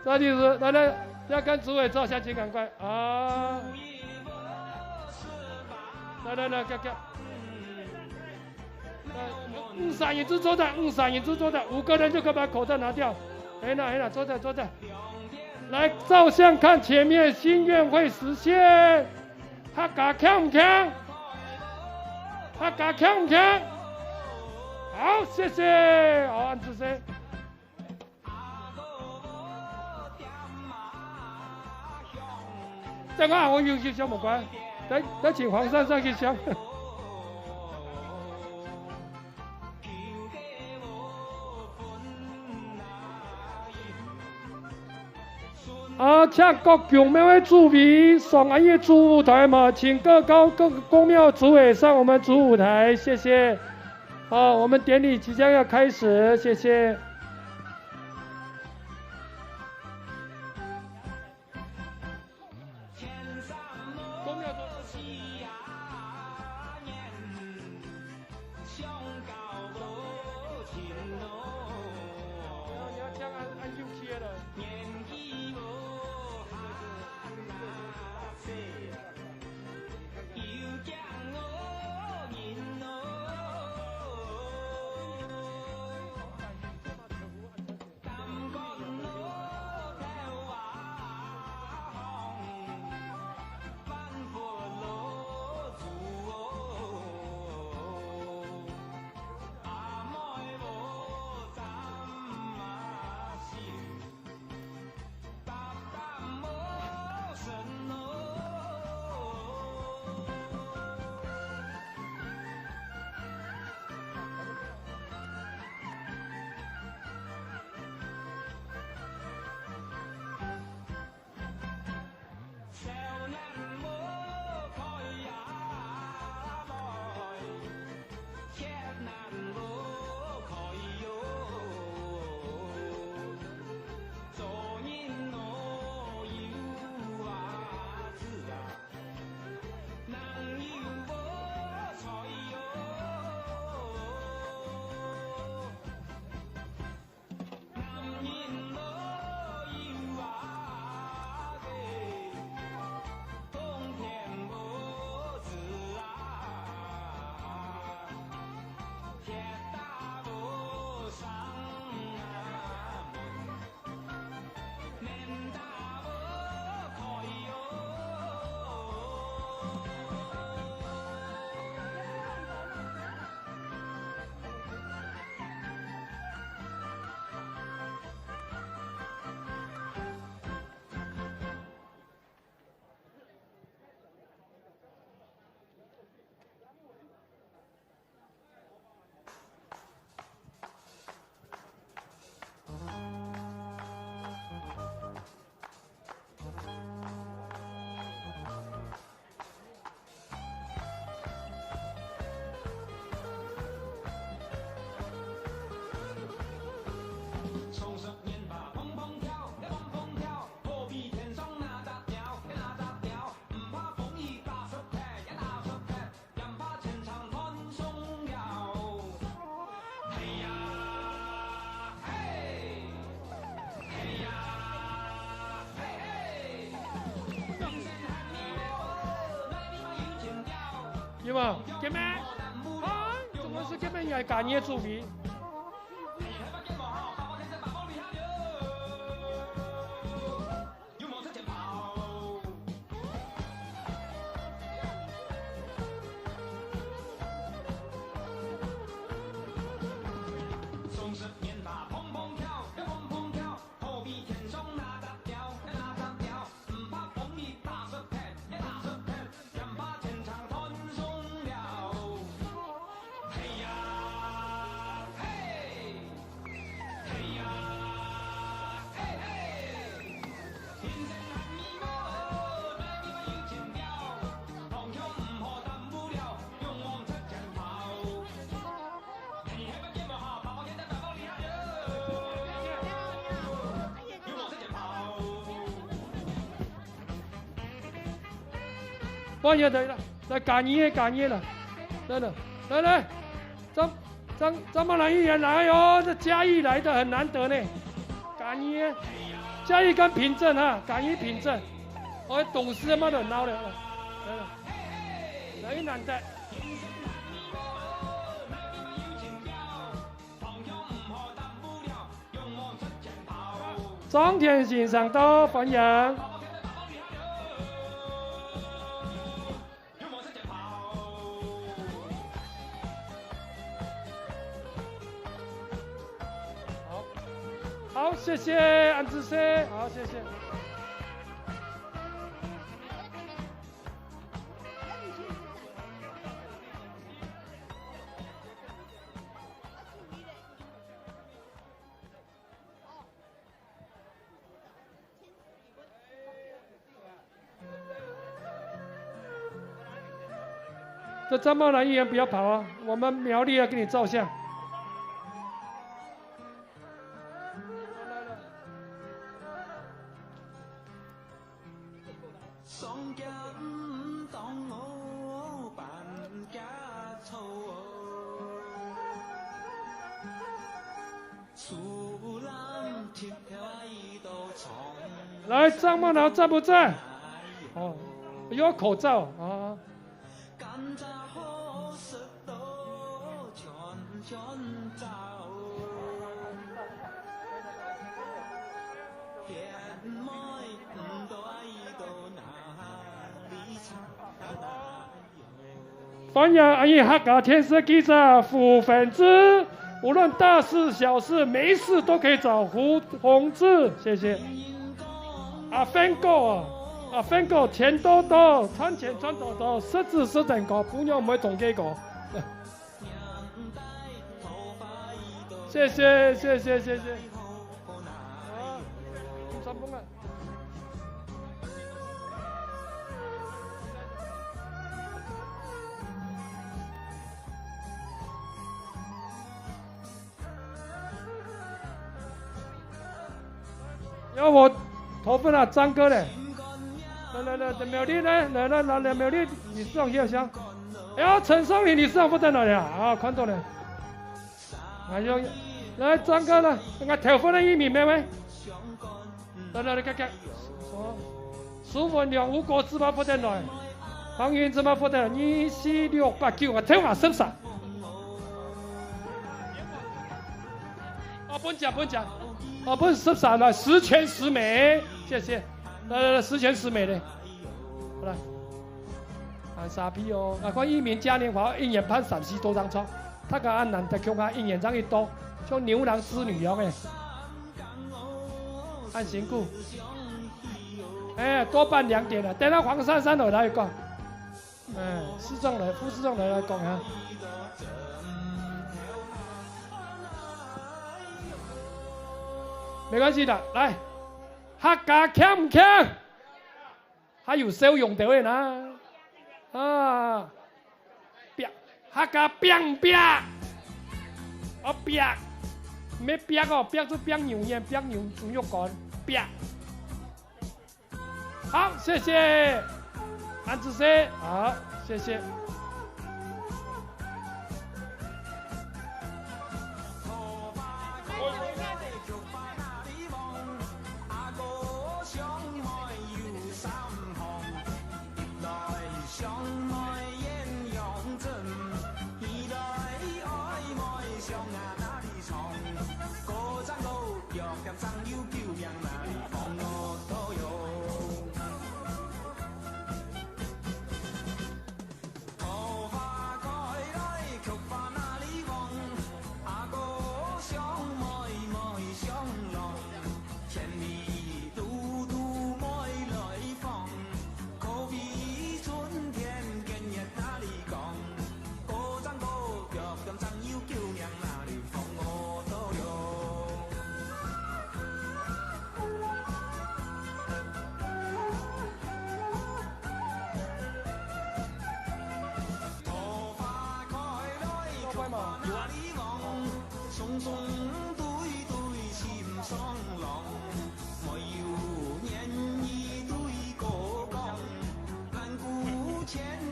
赵律师，来，要跟主委照相，请赶快啊！来，赶。上一组坐在，5个人就可以把口罩拿掉。哎那，坐在，来照相看前面，心愿会实现。他嘎强不强？好，谢谢，好，安主席。这个我有些小没关，来请皇上上去香。请各宫庙的主委上安逸主舞台嘛，请各宫庙主委上我们主舞台，谢谢。好，我们典礼即将要开始，谢谢。宫庙主你要这样按右切了。有冇？見咩？啊，怎麼是根本係假嘢主題？半夜对了，来赶夜了，真的，来，张茂兰议员来哦，这嘉义来的很难得呢，赶夜，嘉义跟平镇哈，赶夜平镇，我董事嘛都闹了，来难得。张天欣上到欢迎。好，谢谢安志生，好，谢谢。这张茂兰议员不要跑啊，我们苗栗要给你照相。来，张茂兰在不在？哦，有口罩啊。欢迎安逸哈嘎天使记者胡粉枝，无论大事小事，没事都可以找胡宏志，谢谢。阿芬哥，阿芬哥，钱多多，穿钱穿多多，狮子狮整个，不用我们总给个。谢谢。好，三峰啊。要我投份了，张哥嘞，来，苗栗呢？来，苗栗理事长叶香，哎呀，陈松林理事长不在哪里啊？啊，看到了，哎呦，来张哥呢？我投份了1名没喂？来，看，苏文良、吴国志嘛不在哪？黄云芝嘛不在？2、4、6、8、9，我听话13。啊，不讲。哦，不是13了，10全10美，谢谢。来，10全10美的，好来，按沙批哦。啊，看1名嘉年华1年判30多张窗，他个按难得强啊，1年张一多，像牛郎织女样诶。按刑故，哎，多办2点了。等下黄珊珊来讲，市长来、副市长来讲啊。没关系的，来，客家强唔强？还有笑容的位呢？啊，客家拼唔拼？哦拼，没拼哦，拼就拼牛眼，拼牛肉干，拼。好，谢谢安志生，好，谢谢。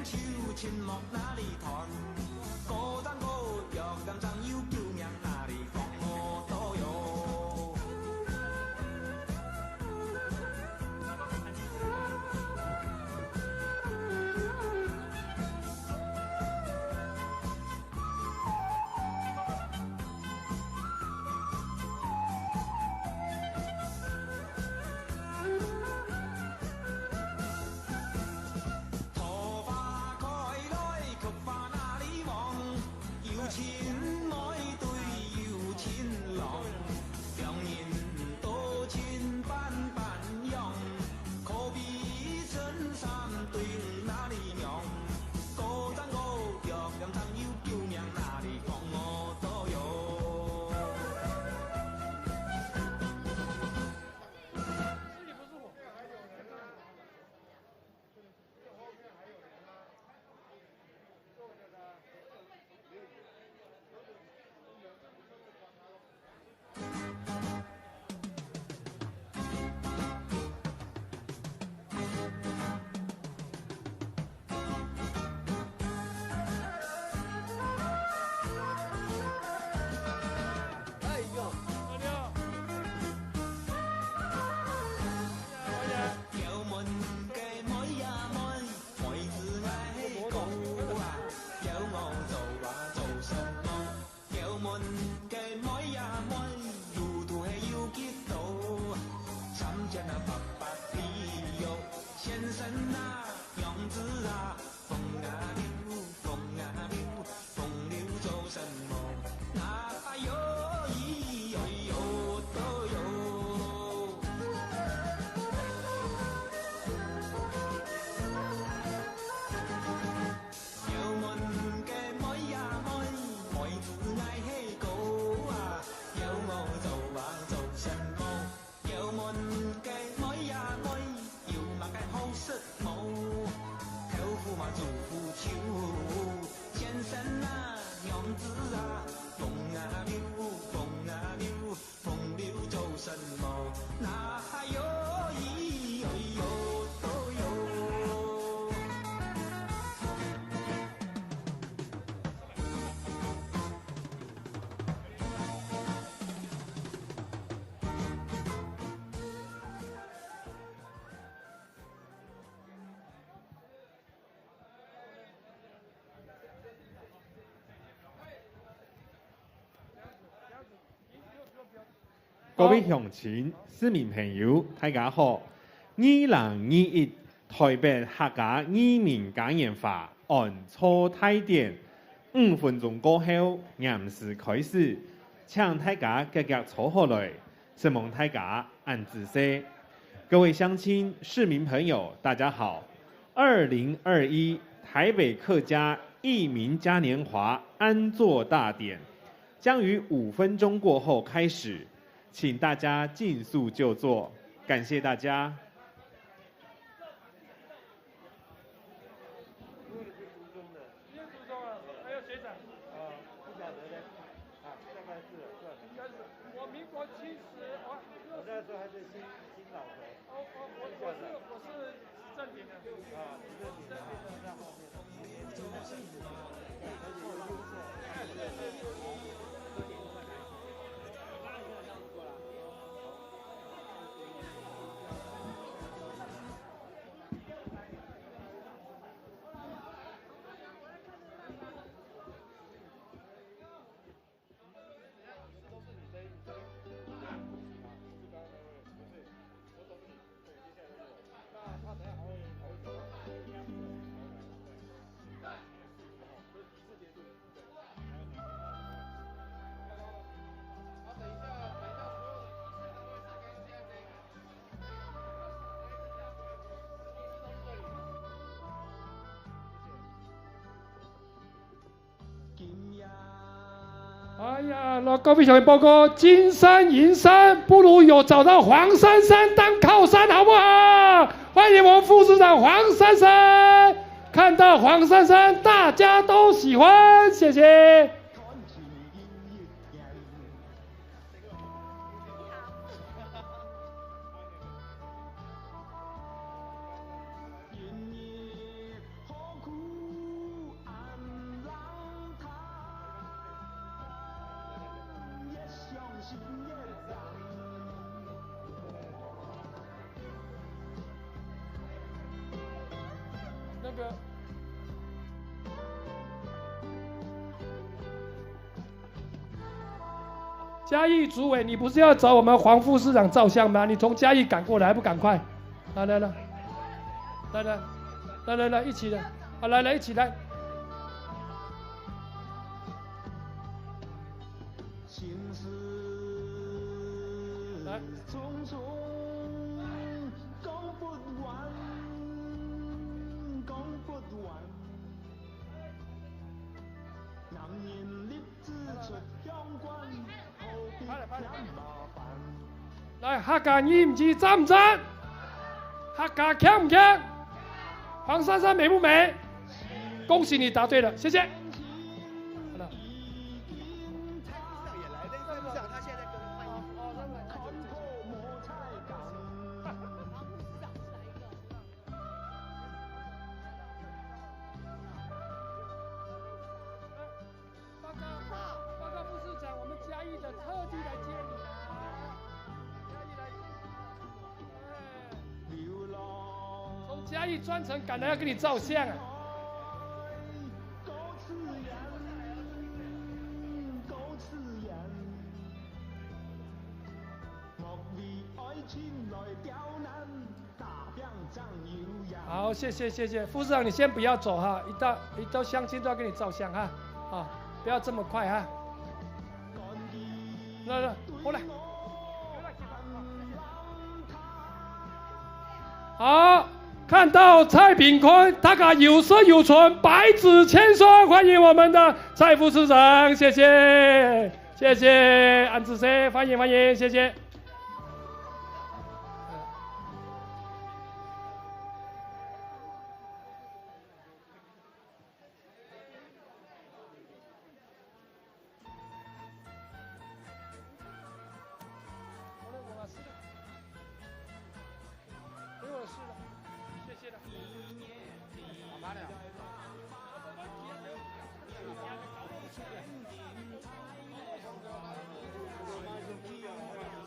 手，沉默哪里团？孤单孤寂，人怎有救命哪里讲我都有。头发开来，菊花哪里旺？有情爱对有情郎，两人多情伴伴养，可比深山对哪里娘？孤单孤寂，两场有救命哪里讲我都有。自己不是我。哎呦，老廖，有門嘅妹呀妹，妹子愛高啊，有我做啊做什麼？有門嘅妹呀妹，路途係要結到，參加那白白的肉，先生啊，樣子啊，風啊溜，風啊溜，風溜做什麼？那有咿呦呦都有。有門嘅妹呀妹，妹子愛起高啊，有我做啊做什麼？有門嘅妹呀妹，要馬嘅好色冇，豆腐嘛做腐球，先生啊樣子啊，風啊溜，風啊溜，風溜做什麼？那有咿呦呦都有。各位鄉親、市民朋友，大家好！2021台北客家移民感染法按錯泰典，5分鐘過後嚴時開始，請大家各個坐下來，希望大家按姿勢。各位鄉親、市民朋友，大家好！2021台北客家移民嘉年華安坐大典將於5分鐘過後開始。請大家盡速就座，感謝大家。你有初中啊？还有学长？不晓得嘞，大概是应该是我民国70，我那时候还是新老头。我是正点的。啊，你这你在后面。哎呀，那各位小朋友报告，金山银山不如有找到黄珊珊当靠山，好不好？欢迎我们副市长黄珊珊，看到黄珊珊大家都喜欢，谢谢。个。嘉义主委，你不是要找我们黄副市长照相吗？你从嘉义赶过来，还不赶快？来，一起的，啊，来，一起来。来，来，客家你唔知赞唔赞？客家强唔强？黄珊珊美不美？恭喜你答对了，谢谢。好了。报告副市长，我们嘉义的特地来接你的。从嘉义专程赶来要跟你照相啊！好，谢谢，副市长你先不要走哈，一到相亲都要跟你照相哈，啊，不要这么快哈。来，过来。好，看到蔡炳坤，他敢有色有存，百子千孙，欢迎我们的蔡副市长，谢谢，安子生，欢迎，谢谢。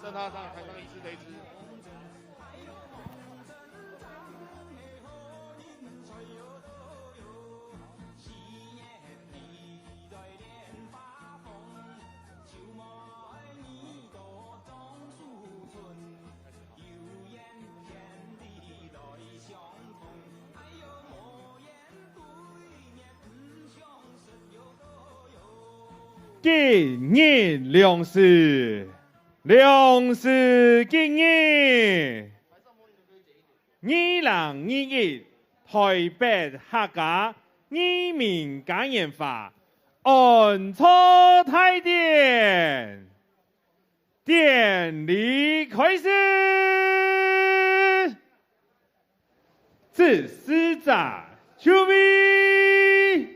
正大上台上一支雷支。今日良时，良时今日，2021台北客家移民感染法按错台典，典礼开始。自司长出位。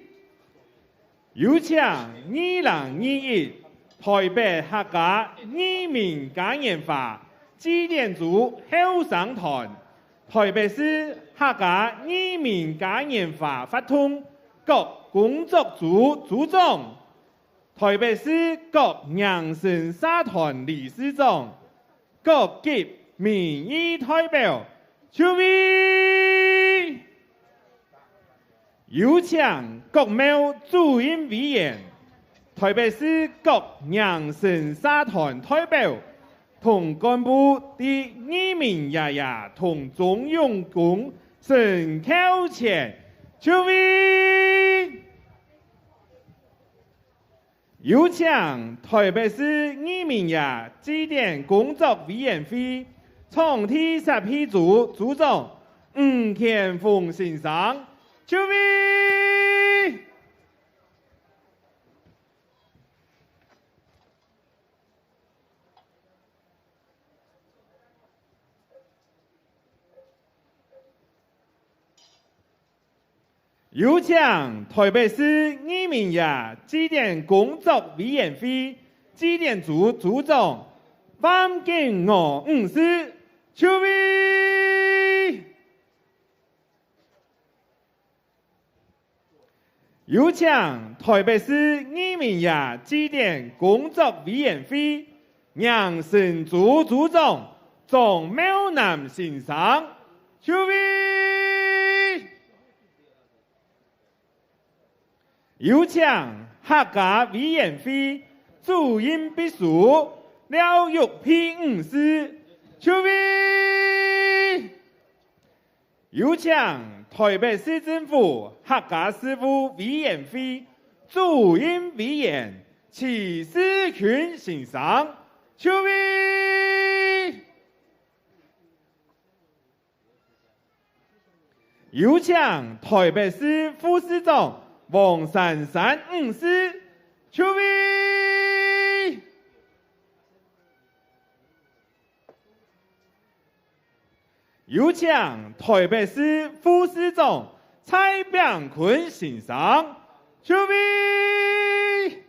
有请2021台北客家移民感染法纪念组后上团，台北市客家移民感染法法通各工作组组长，台北市各人生社团理事长，各级民意代表出位。有请国贸主任委员、台北市各人生社团代表同干部的移民爷爷同中央公申考前出位。有请台北市移民爷指定工作委员会创体设批组组长吴乾峰先生。出位！有请台北市移民爷指定工作委员会指定组组长范景娥女士出位。有请台北市移民爷指定工作委员会人生组组长庄淼南先生出位。有请客家委员会主任秘书廖玉批五师出位。有请台北市政府客家事务委员会主任委员齐思群先生出位。有请台北市副市长王珊珊五师出位。有请台北市副市长蔡炳坤先生出位。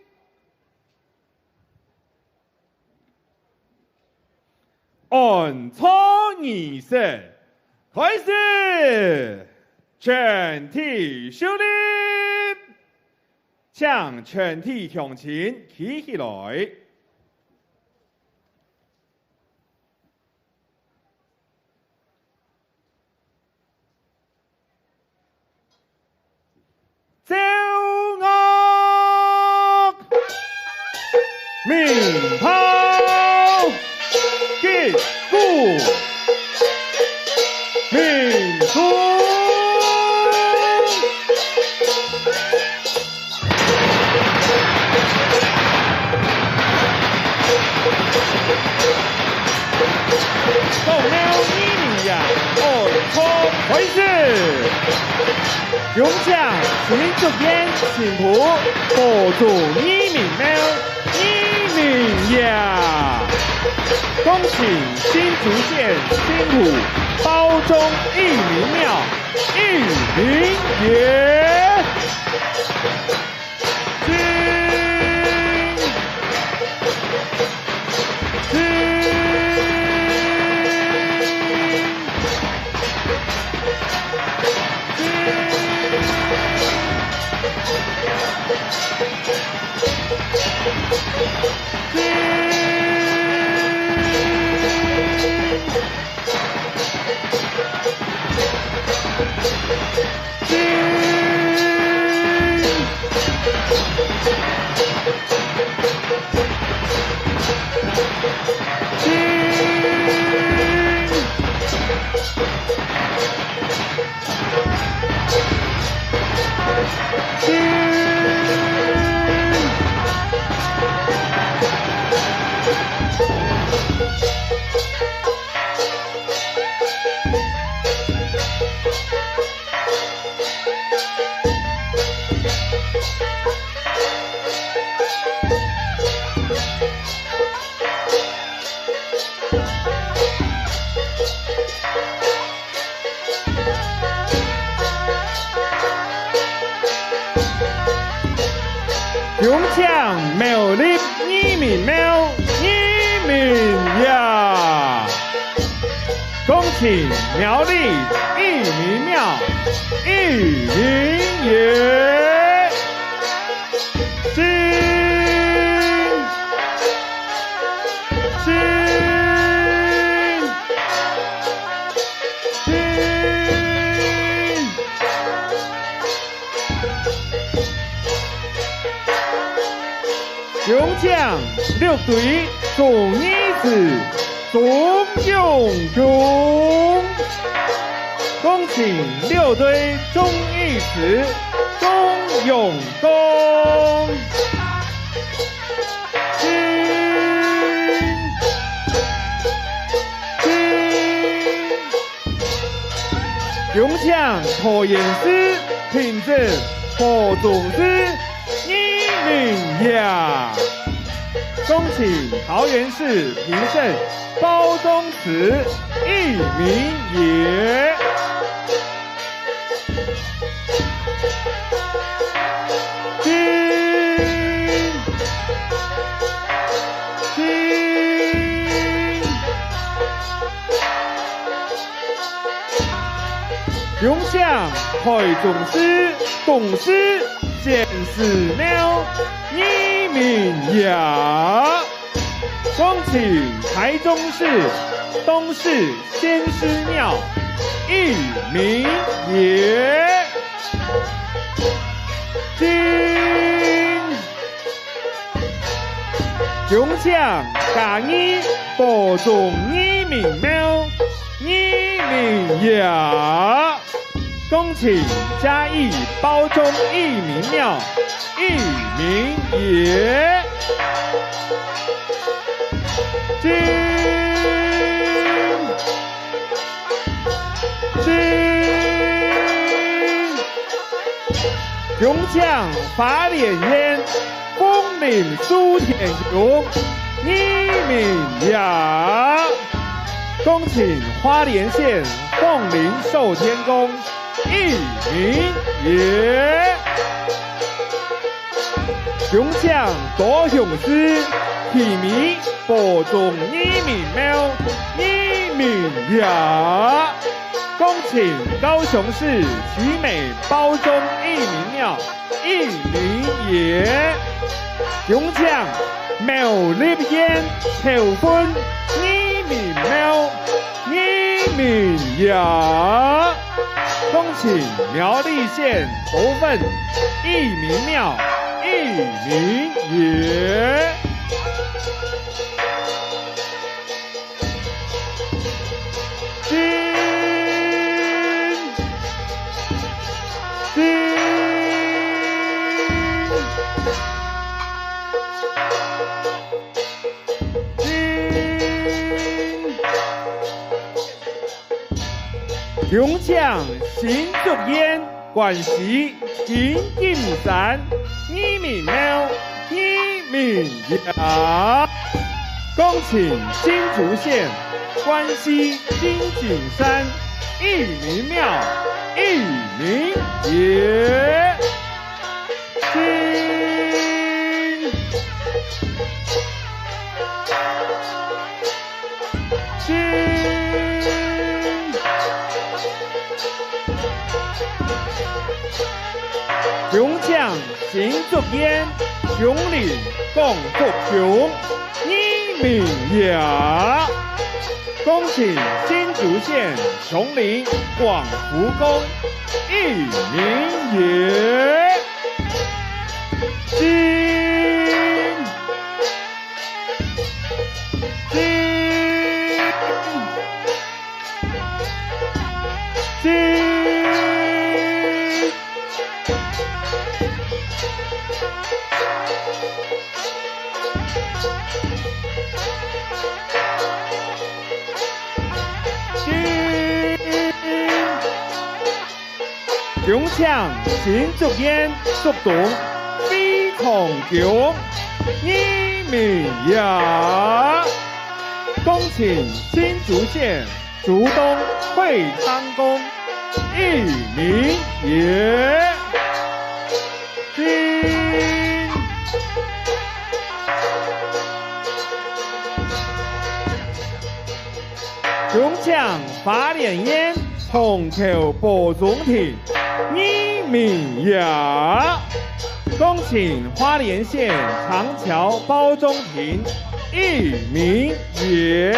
按操仪式开始，全体肃立，请全体向前起起来。奏乐，鸣炮，击鼓，鸣钟。到了1年按操开始。勇将民族烟前途，保住1名喵1名呀！恭请新竹县新埔包中1名庙1名爷。勇将苗栗1名喵1名呀！恭请苗栗1名庙1名爷。勇将6队总义子总勇中，恭请6队总义子总勇功。勇将桃园市品质副总师1名呀！恭请桃园市平镇包中祠1名爷。勇将台中市董事县寺庙1名呀！恭请台中市东市先师庙1名爷。共享嘉义保重义民庙，义民爷，恭请嘉义保重义民庙，义民爷。共享花莲县凤林苏田宫义民爷，恭请花莲县凤林寿天宫义民爷，共享高雄市提名保重义民庙义民爷，恭请高雄市奇美包中义民庙义民爷，共享苗栗县潮分义民庙义民爷，恭请苗栗县头份义民庙义民爷。共享新竹县关西金金山义民庙义民爷，恭请新竹县关西金金山义民庙义民爷。共享新竹县雄林共福宫义民爷，恭请新竹县雄林广福宫义民爷。共享新竹县竹东飞空宫义民爷，恭请新竹县竹东会昌宫义民爷。共享花莲县虹口保中庭义民爷，恭请花莲县长桥包中庭义民爷。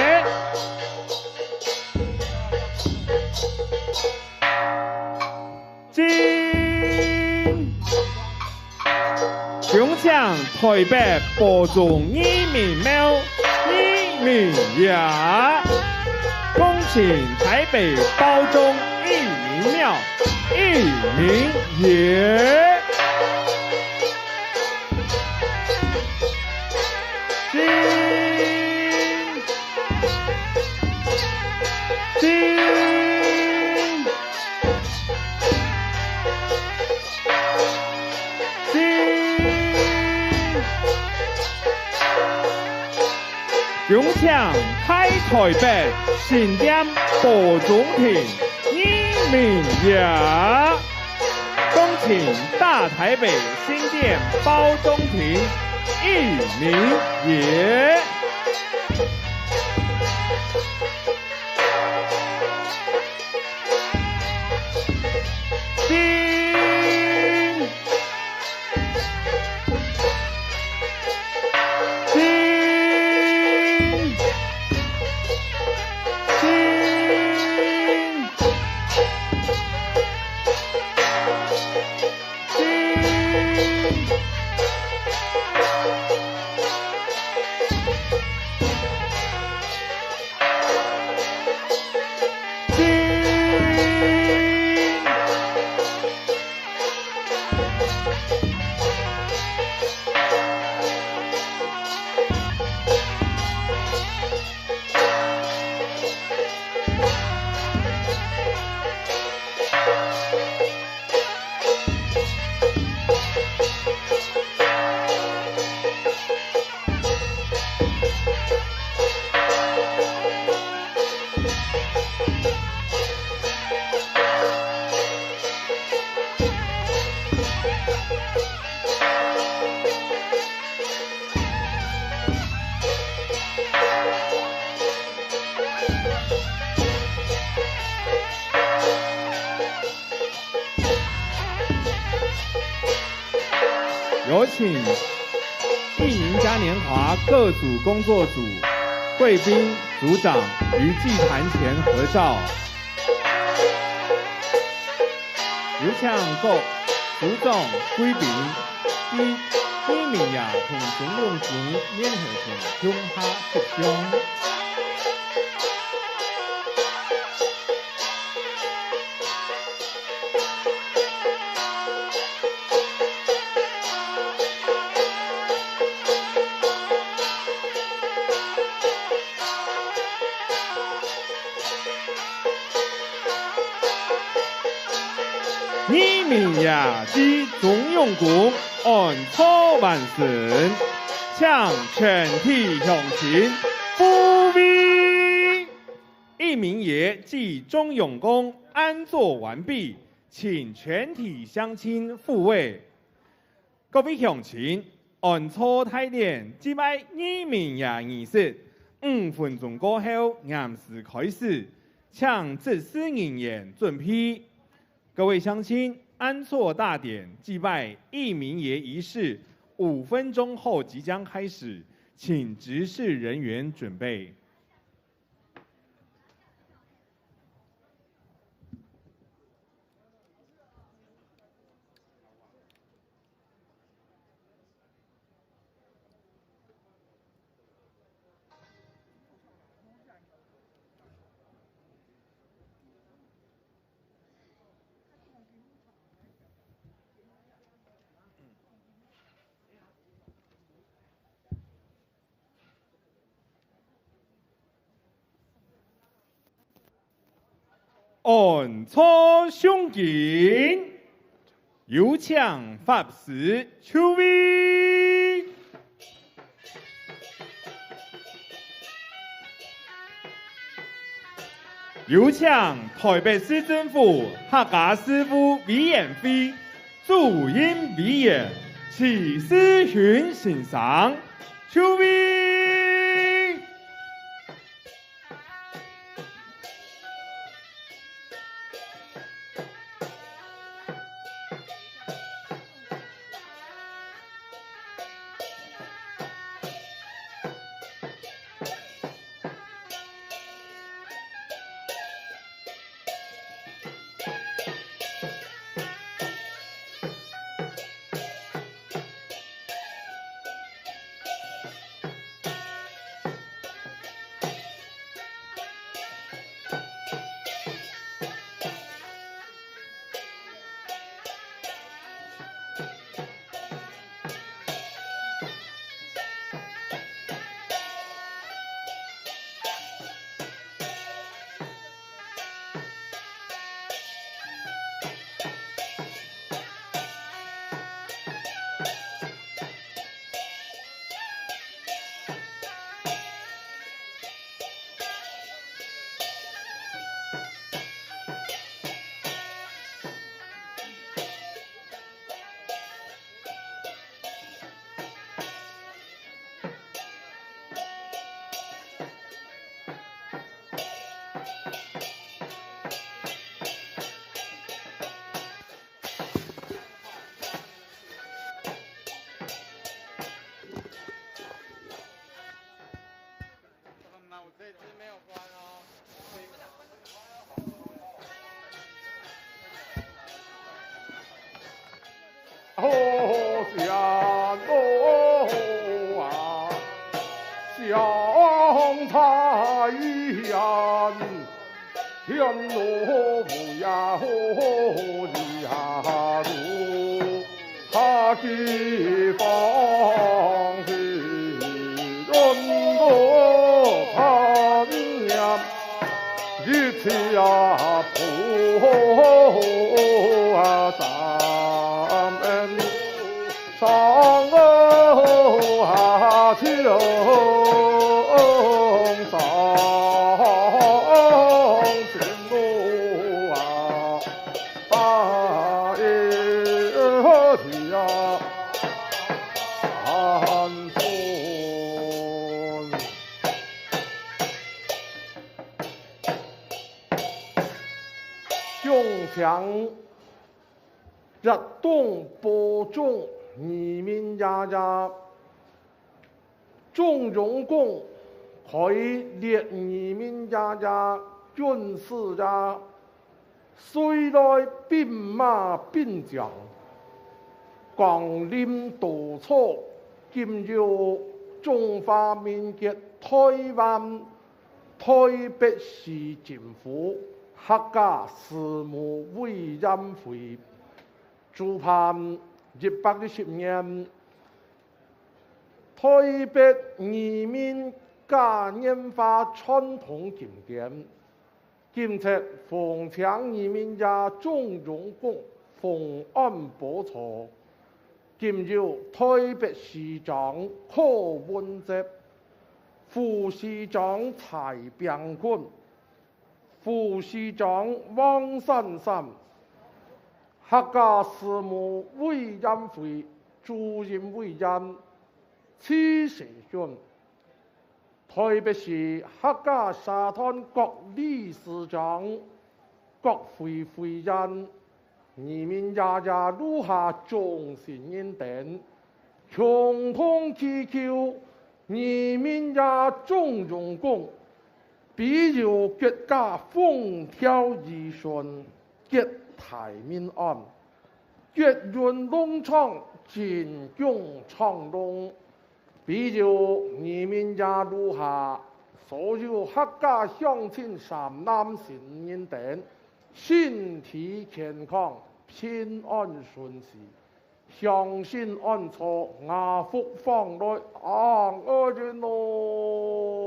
共享台北保中义民庙义民爷，恭请台北包中义民庙义民爷。共享开台北新店保中庭义民爷，恭请大台北新店包中庭义民爷。有请义民嘉年华各组工作组贵宾组长于祭坛前合照。有请各组长贵宾以义民也同中用军联合前向下鞠躬。义民也之中用功，按错万神，向全体向前呼威。义民爷祭中用功安坐完毕，请全体乡亲复位。各位乡亲，按错太点，祭拜义民爷仪式5分钟过后按时开始，请执事人员准备。各位乡亲，安错大典祭拜义民爷仪式5分钟后即将开始，请执事人员准备。按错胸襟，有请法师出位。有请台北市政府客家事务委员会主任委员齐思群先生出位。好像路啊，像太阳，天路不要下路，他地方是人多贪念，一起啊破啊咱们上啊去上天路啊，把一起啊安顿。用强日东播种移民爷爷中容共可以列移民爷爷军事家，虽来兵马兵将，光临督促，今有中华民国台湾台北市政府客家事务委员会主办120年台北移民嘉年华传统景点，今次奉强移民家中容共奉安播出，今有台北市长柯文哲、副市长蔡炳坤、副市长汪珊珊、客家事务委员会主任委员戚成勋、台北市客家社团局理事长郭慧慧人、移民爷爷如下众神人等，共同祈求移民爷中容共必有国家风调雨顺，国泰民安，国运隆昌，健康长隆。必有移民爷如下所有客家乡亲三男成人等身体健康，平安顺遂，相信安措，雅福放来安人咯。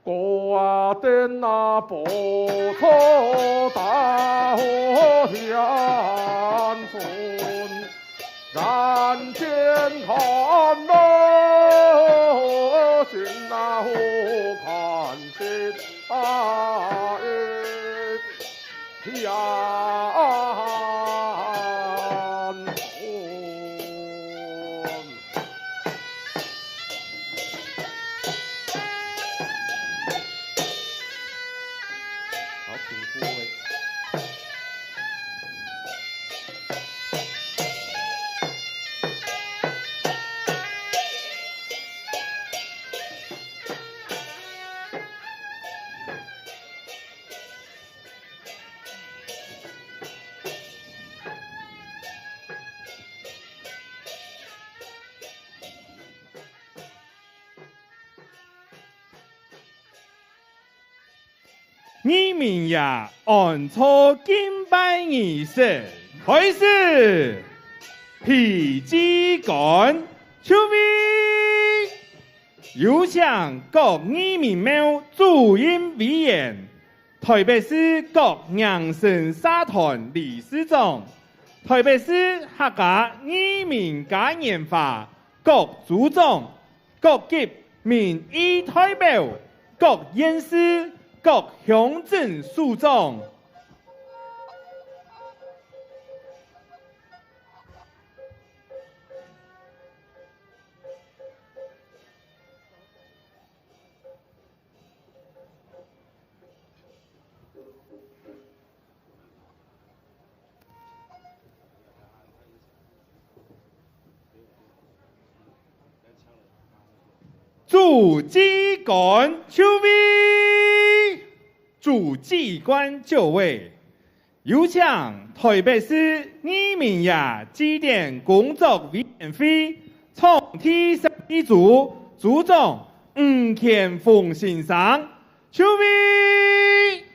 过灯那不错大河相逢，人间看咯，心那好看见大天好，请诸位。移民爷按错敬拜仪式开始，披旨杆出位，有请各移民庙主任委员、台北市各养生社团理事长、台北市客家移民嘉年华各组长、各级民意代表、各院士、各乡镇首长。主机关就位，主机关就位。有请台北市移民爷祭典工作委员会创第12组组长吴乾峰先生就位。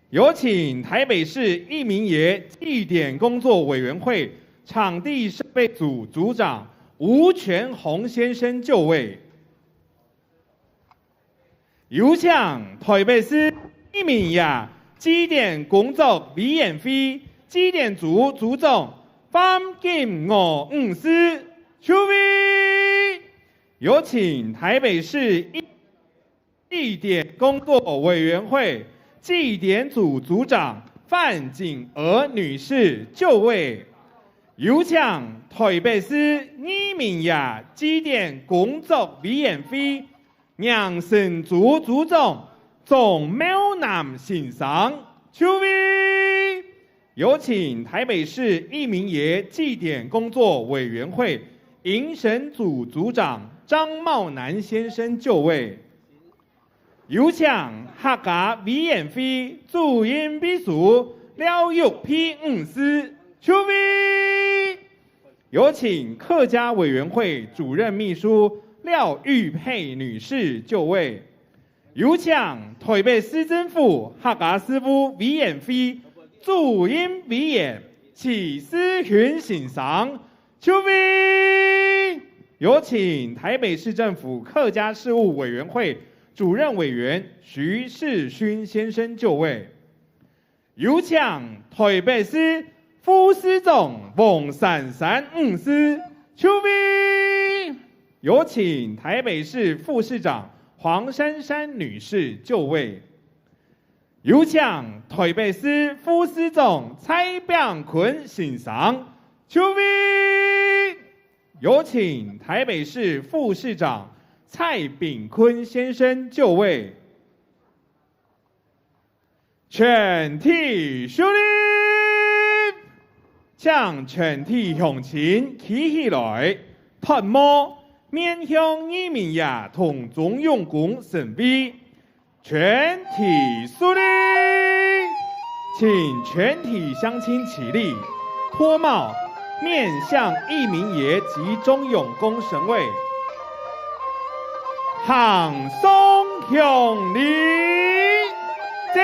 有请台北市移民爷祭典工作委员会场地设备组组长吴全宏先生就位。有请台北市移民爷祭典工作委员会祭典组组长范金娥女士出位。有请台北市祭典工作委员会祭典组组长范景娥女士就位。有请台北市移民爷祭典工作委员会养生组组长钟苗南先生出位。有请台北市义民爷祭典工作委员会迎神组组长张茂南先生就位。有请客家委员会主任秘书廖玉批五师出位。有请客家委员会主任秘书廖玉佩女士就位。有请台北市政府客家事务委员会主任委员齐思群先生出位。有请台北市政府客家事务委员会主任委员徐世勋先生就位。有请台北市副市长王珊珊五师出位。有请台北市副市长黄珊珊女士就位。有请台北市副市长蔡炳坤先生出位。有请台北市副市长蔡炳坤先生就位。全体肃立，将全体向前企起来，脱帽，面向义民爷同中央公神威。全体肃立，请全体乡亲起立，脱帽，面向义民爷及中永公神位，行松向礼，就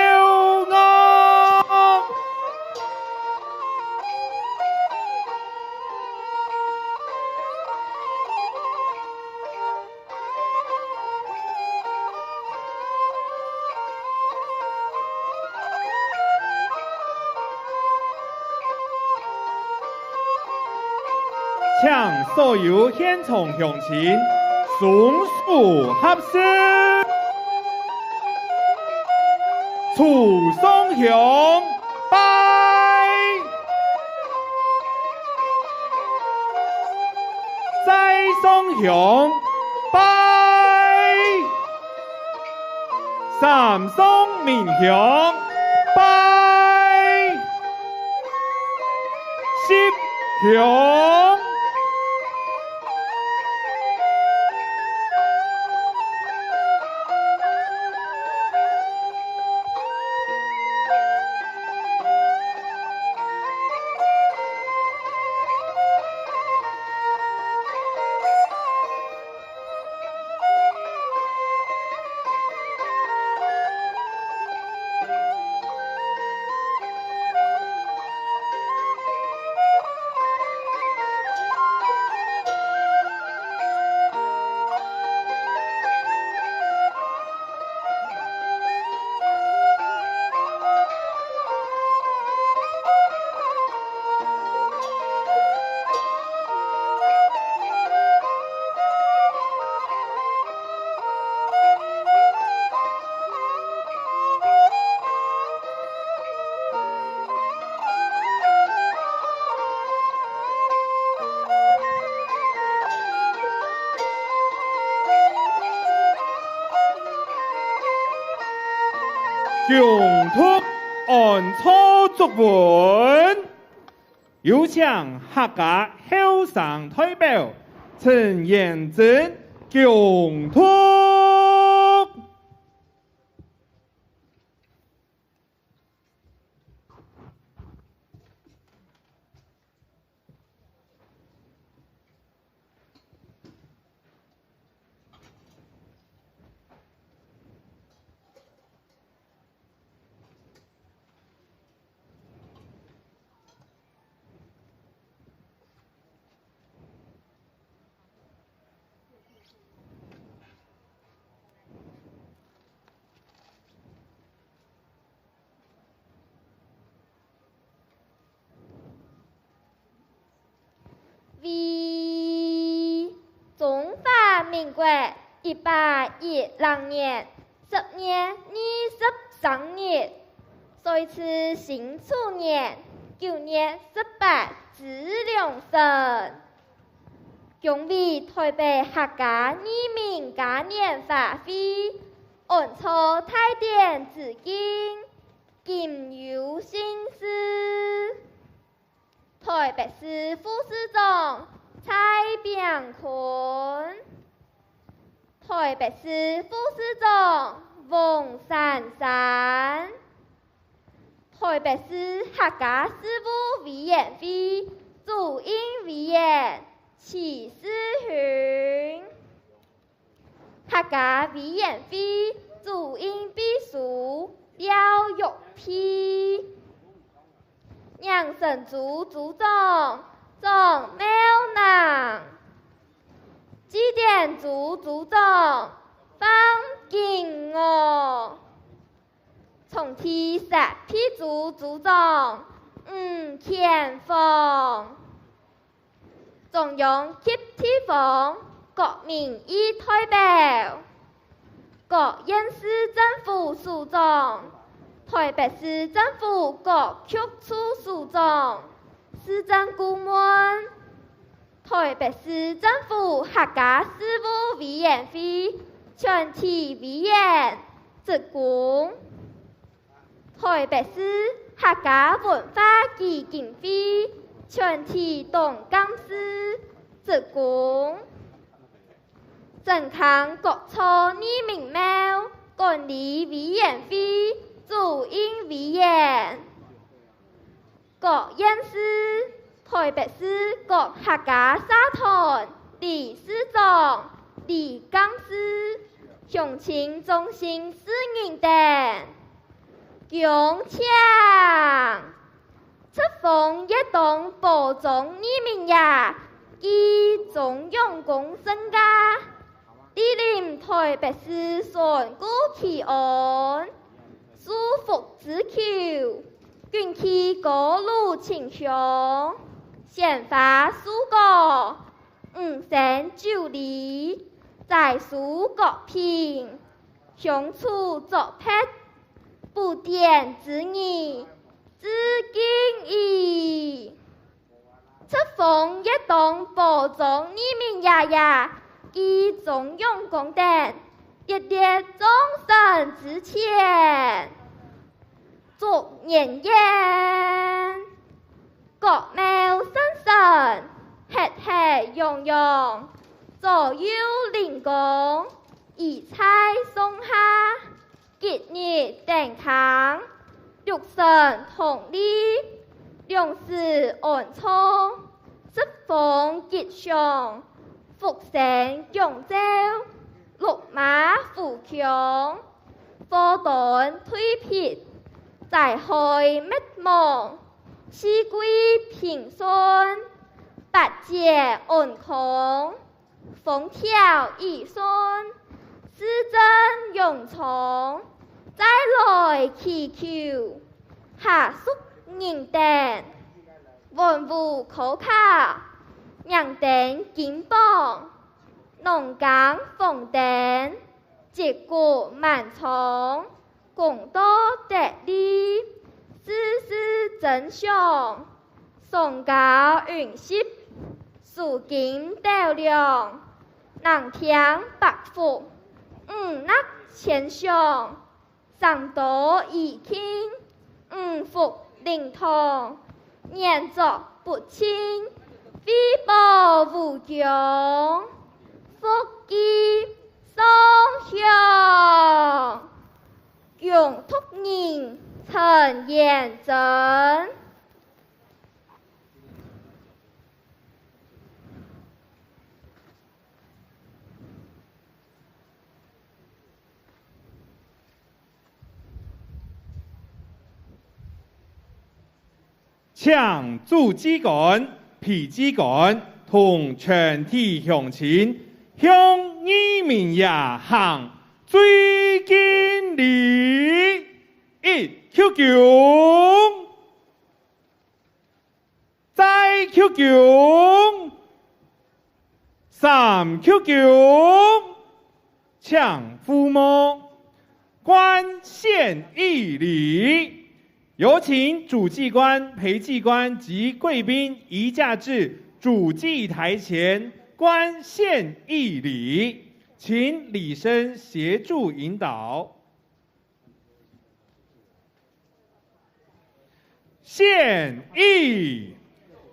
我。请所有现场乡亲松树合适，楚松向拜，再松向拜，三松面向拜，十向。共同按操作文，有请客家后生代表陈彦珍共同。为中华民国110年10月23日，在此新初年9月18日良辰，恭为台北客家移民嘉年华会按操泰典致敬。金有心思。台北市副市长蔡炳坤，台北市副市长翁珊珊，台北市客家事务委员会主任委员齐思群，客家委员会主任秘书廖玉批，杨神族族长张妙南，祭典族族长方景娥，重提石批族族长吴乾峰，中央协体房国民义代表，各县市政府署长，台北市政府各局处署长、市政顾问，台北市政府客家事务委员会全体委员职工，台北市客家文化基金会全体董干事职工，健康国措李明茂管理委员会主任委员，各县市台北市各客家社团理事长、理监事、乡亲中心私人等，共抢出访一动保障人民也及中央公身家，莅临台北市选举期间，舒服之求，军旗高路倾向，宪法书稿509里，在书各品，相处作配，不点之意，至今矣。出访一动保障人民爷及中央公等，一列终身之前，祝年宴，国貌生生，喜气洋洋，左右邻公，宜彩松下，吉日健康，六神同理，良事安昌，适逢吉祥，福星永照，鹿马富强，祸端退撇，灾害灭亡，四季平顺，百节安康，风调雨顺，施政永昌，再来祈求，下宿人等，万物可靠，人等金榜，农耕丰登，结果满仓，共多得利，事事真相，崇高允许，树金斗量，人听百福，纳千祥，上多义轻，福灵通，年作不清，非报无疆，福基双向，用突人陈彦真。抢主枝干、皮枝干同全体乡亲向人民也行最敬礼，1Q9，再 Q9， 3Q9， 抢父母，官献一礼。有请主祭官、陪祭官及贵宾移驾至主祭台前，官献一礼，请礼生协助引导。献艺，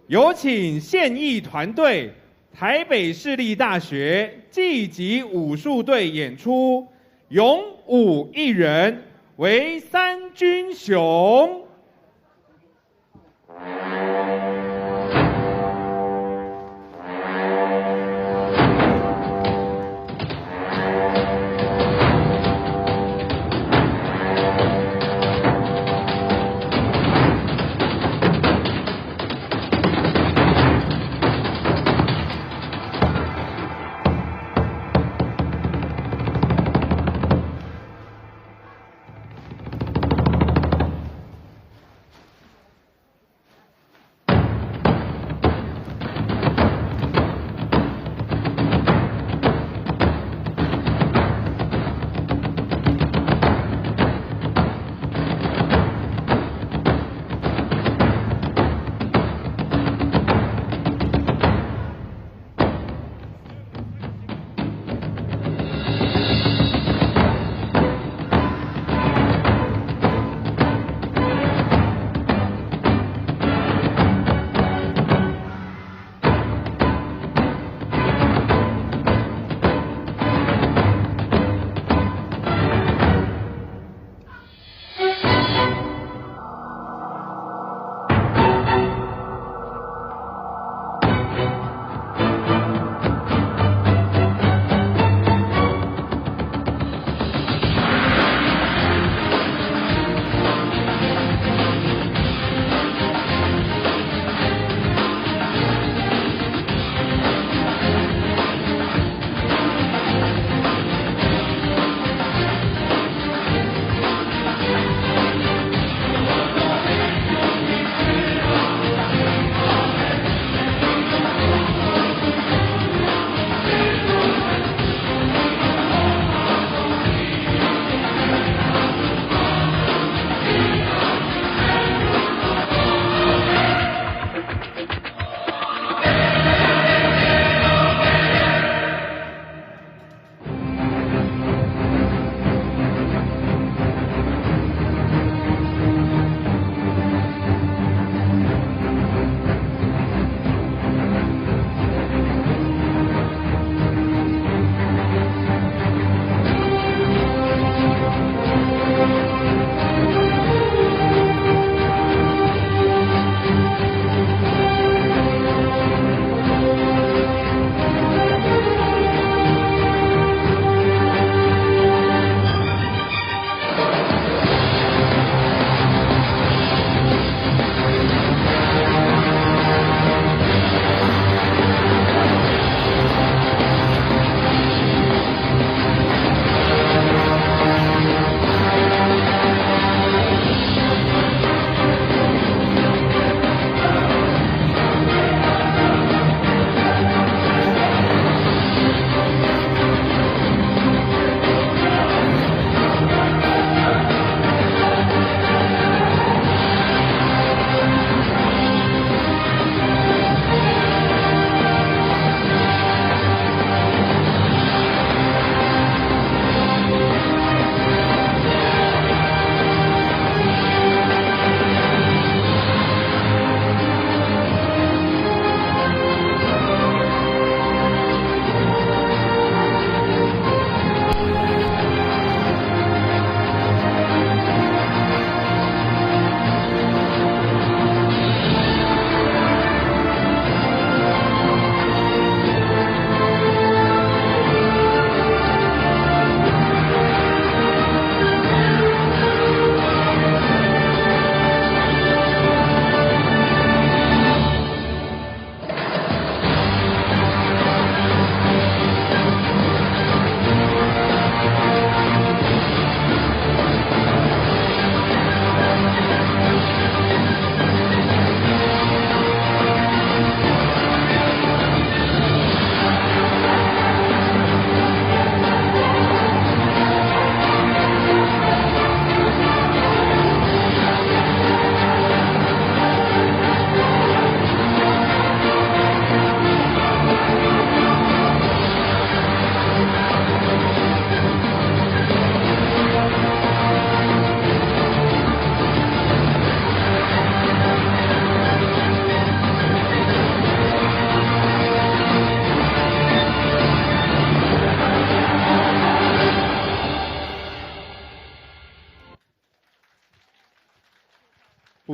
有请献艺团队台北市立大学技击武术队演出勇武一人为三军雄。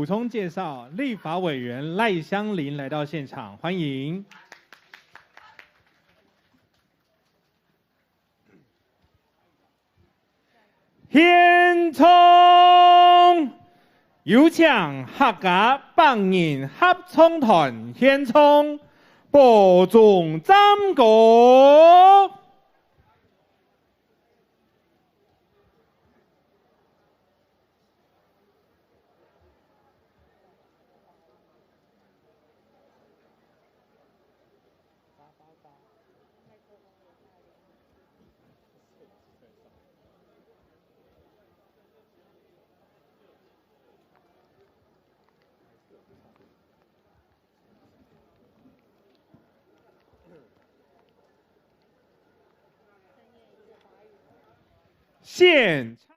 补充介绍，立法委员赖香伶来到现场，欢迎。献葱，有请客家百年合唱团献葱，播种赞歌。现场。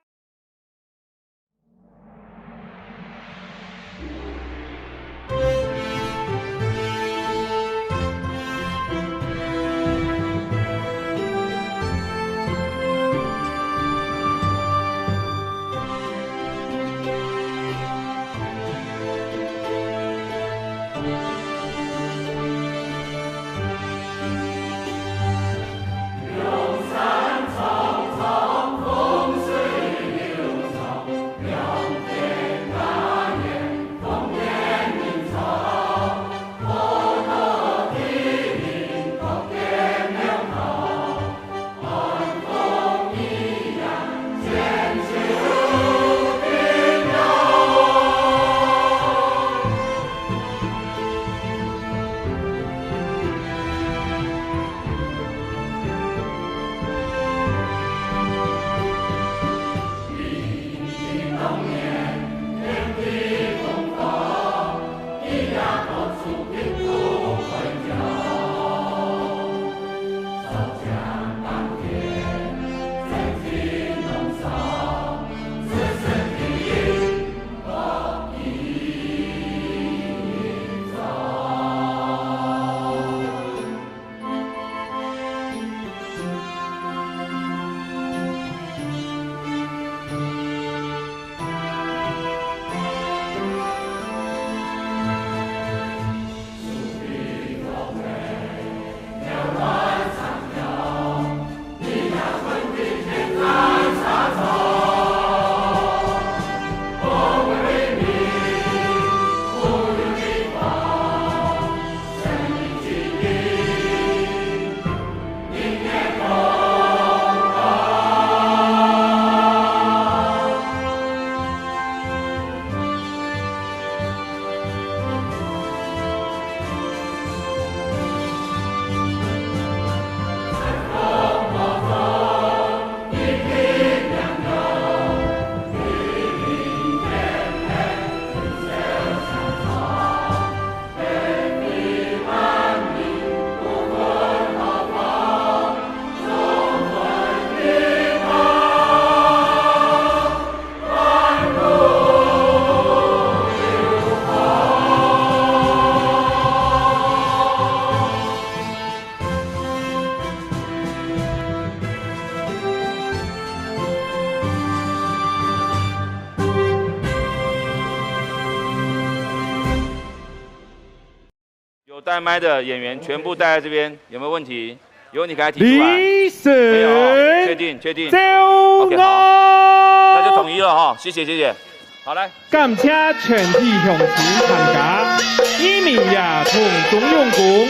带麦的演员全部带在这边，有没有问题？有问题给他提出来。没有，确定。OK， 好，那就统一了哈，谢谢。好来，感谢全体乡亲参加，移民也同中用功，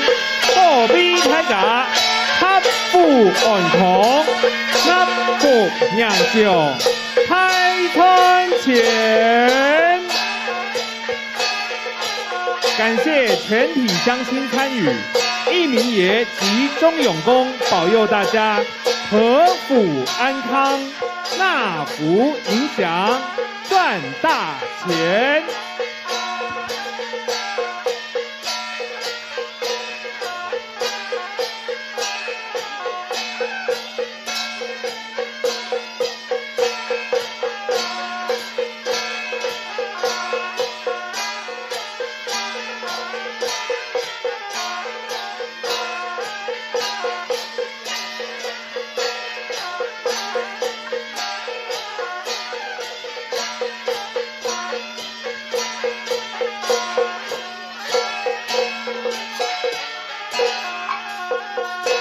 保庇大家，合富安康，纳福娘笑，太团前。感谢全体乡亲参与，义民爷集中用功，保佑大家和福安康，纳福迎祥，赚大钱。Thank you.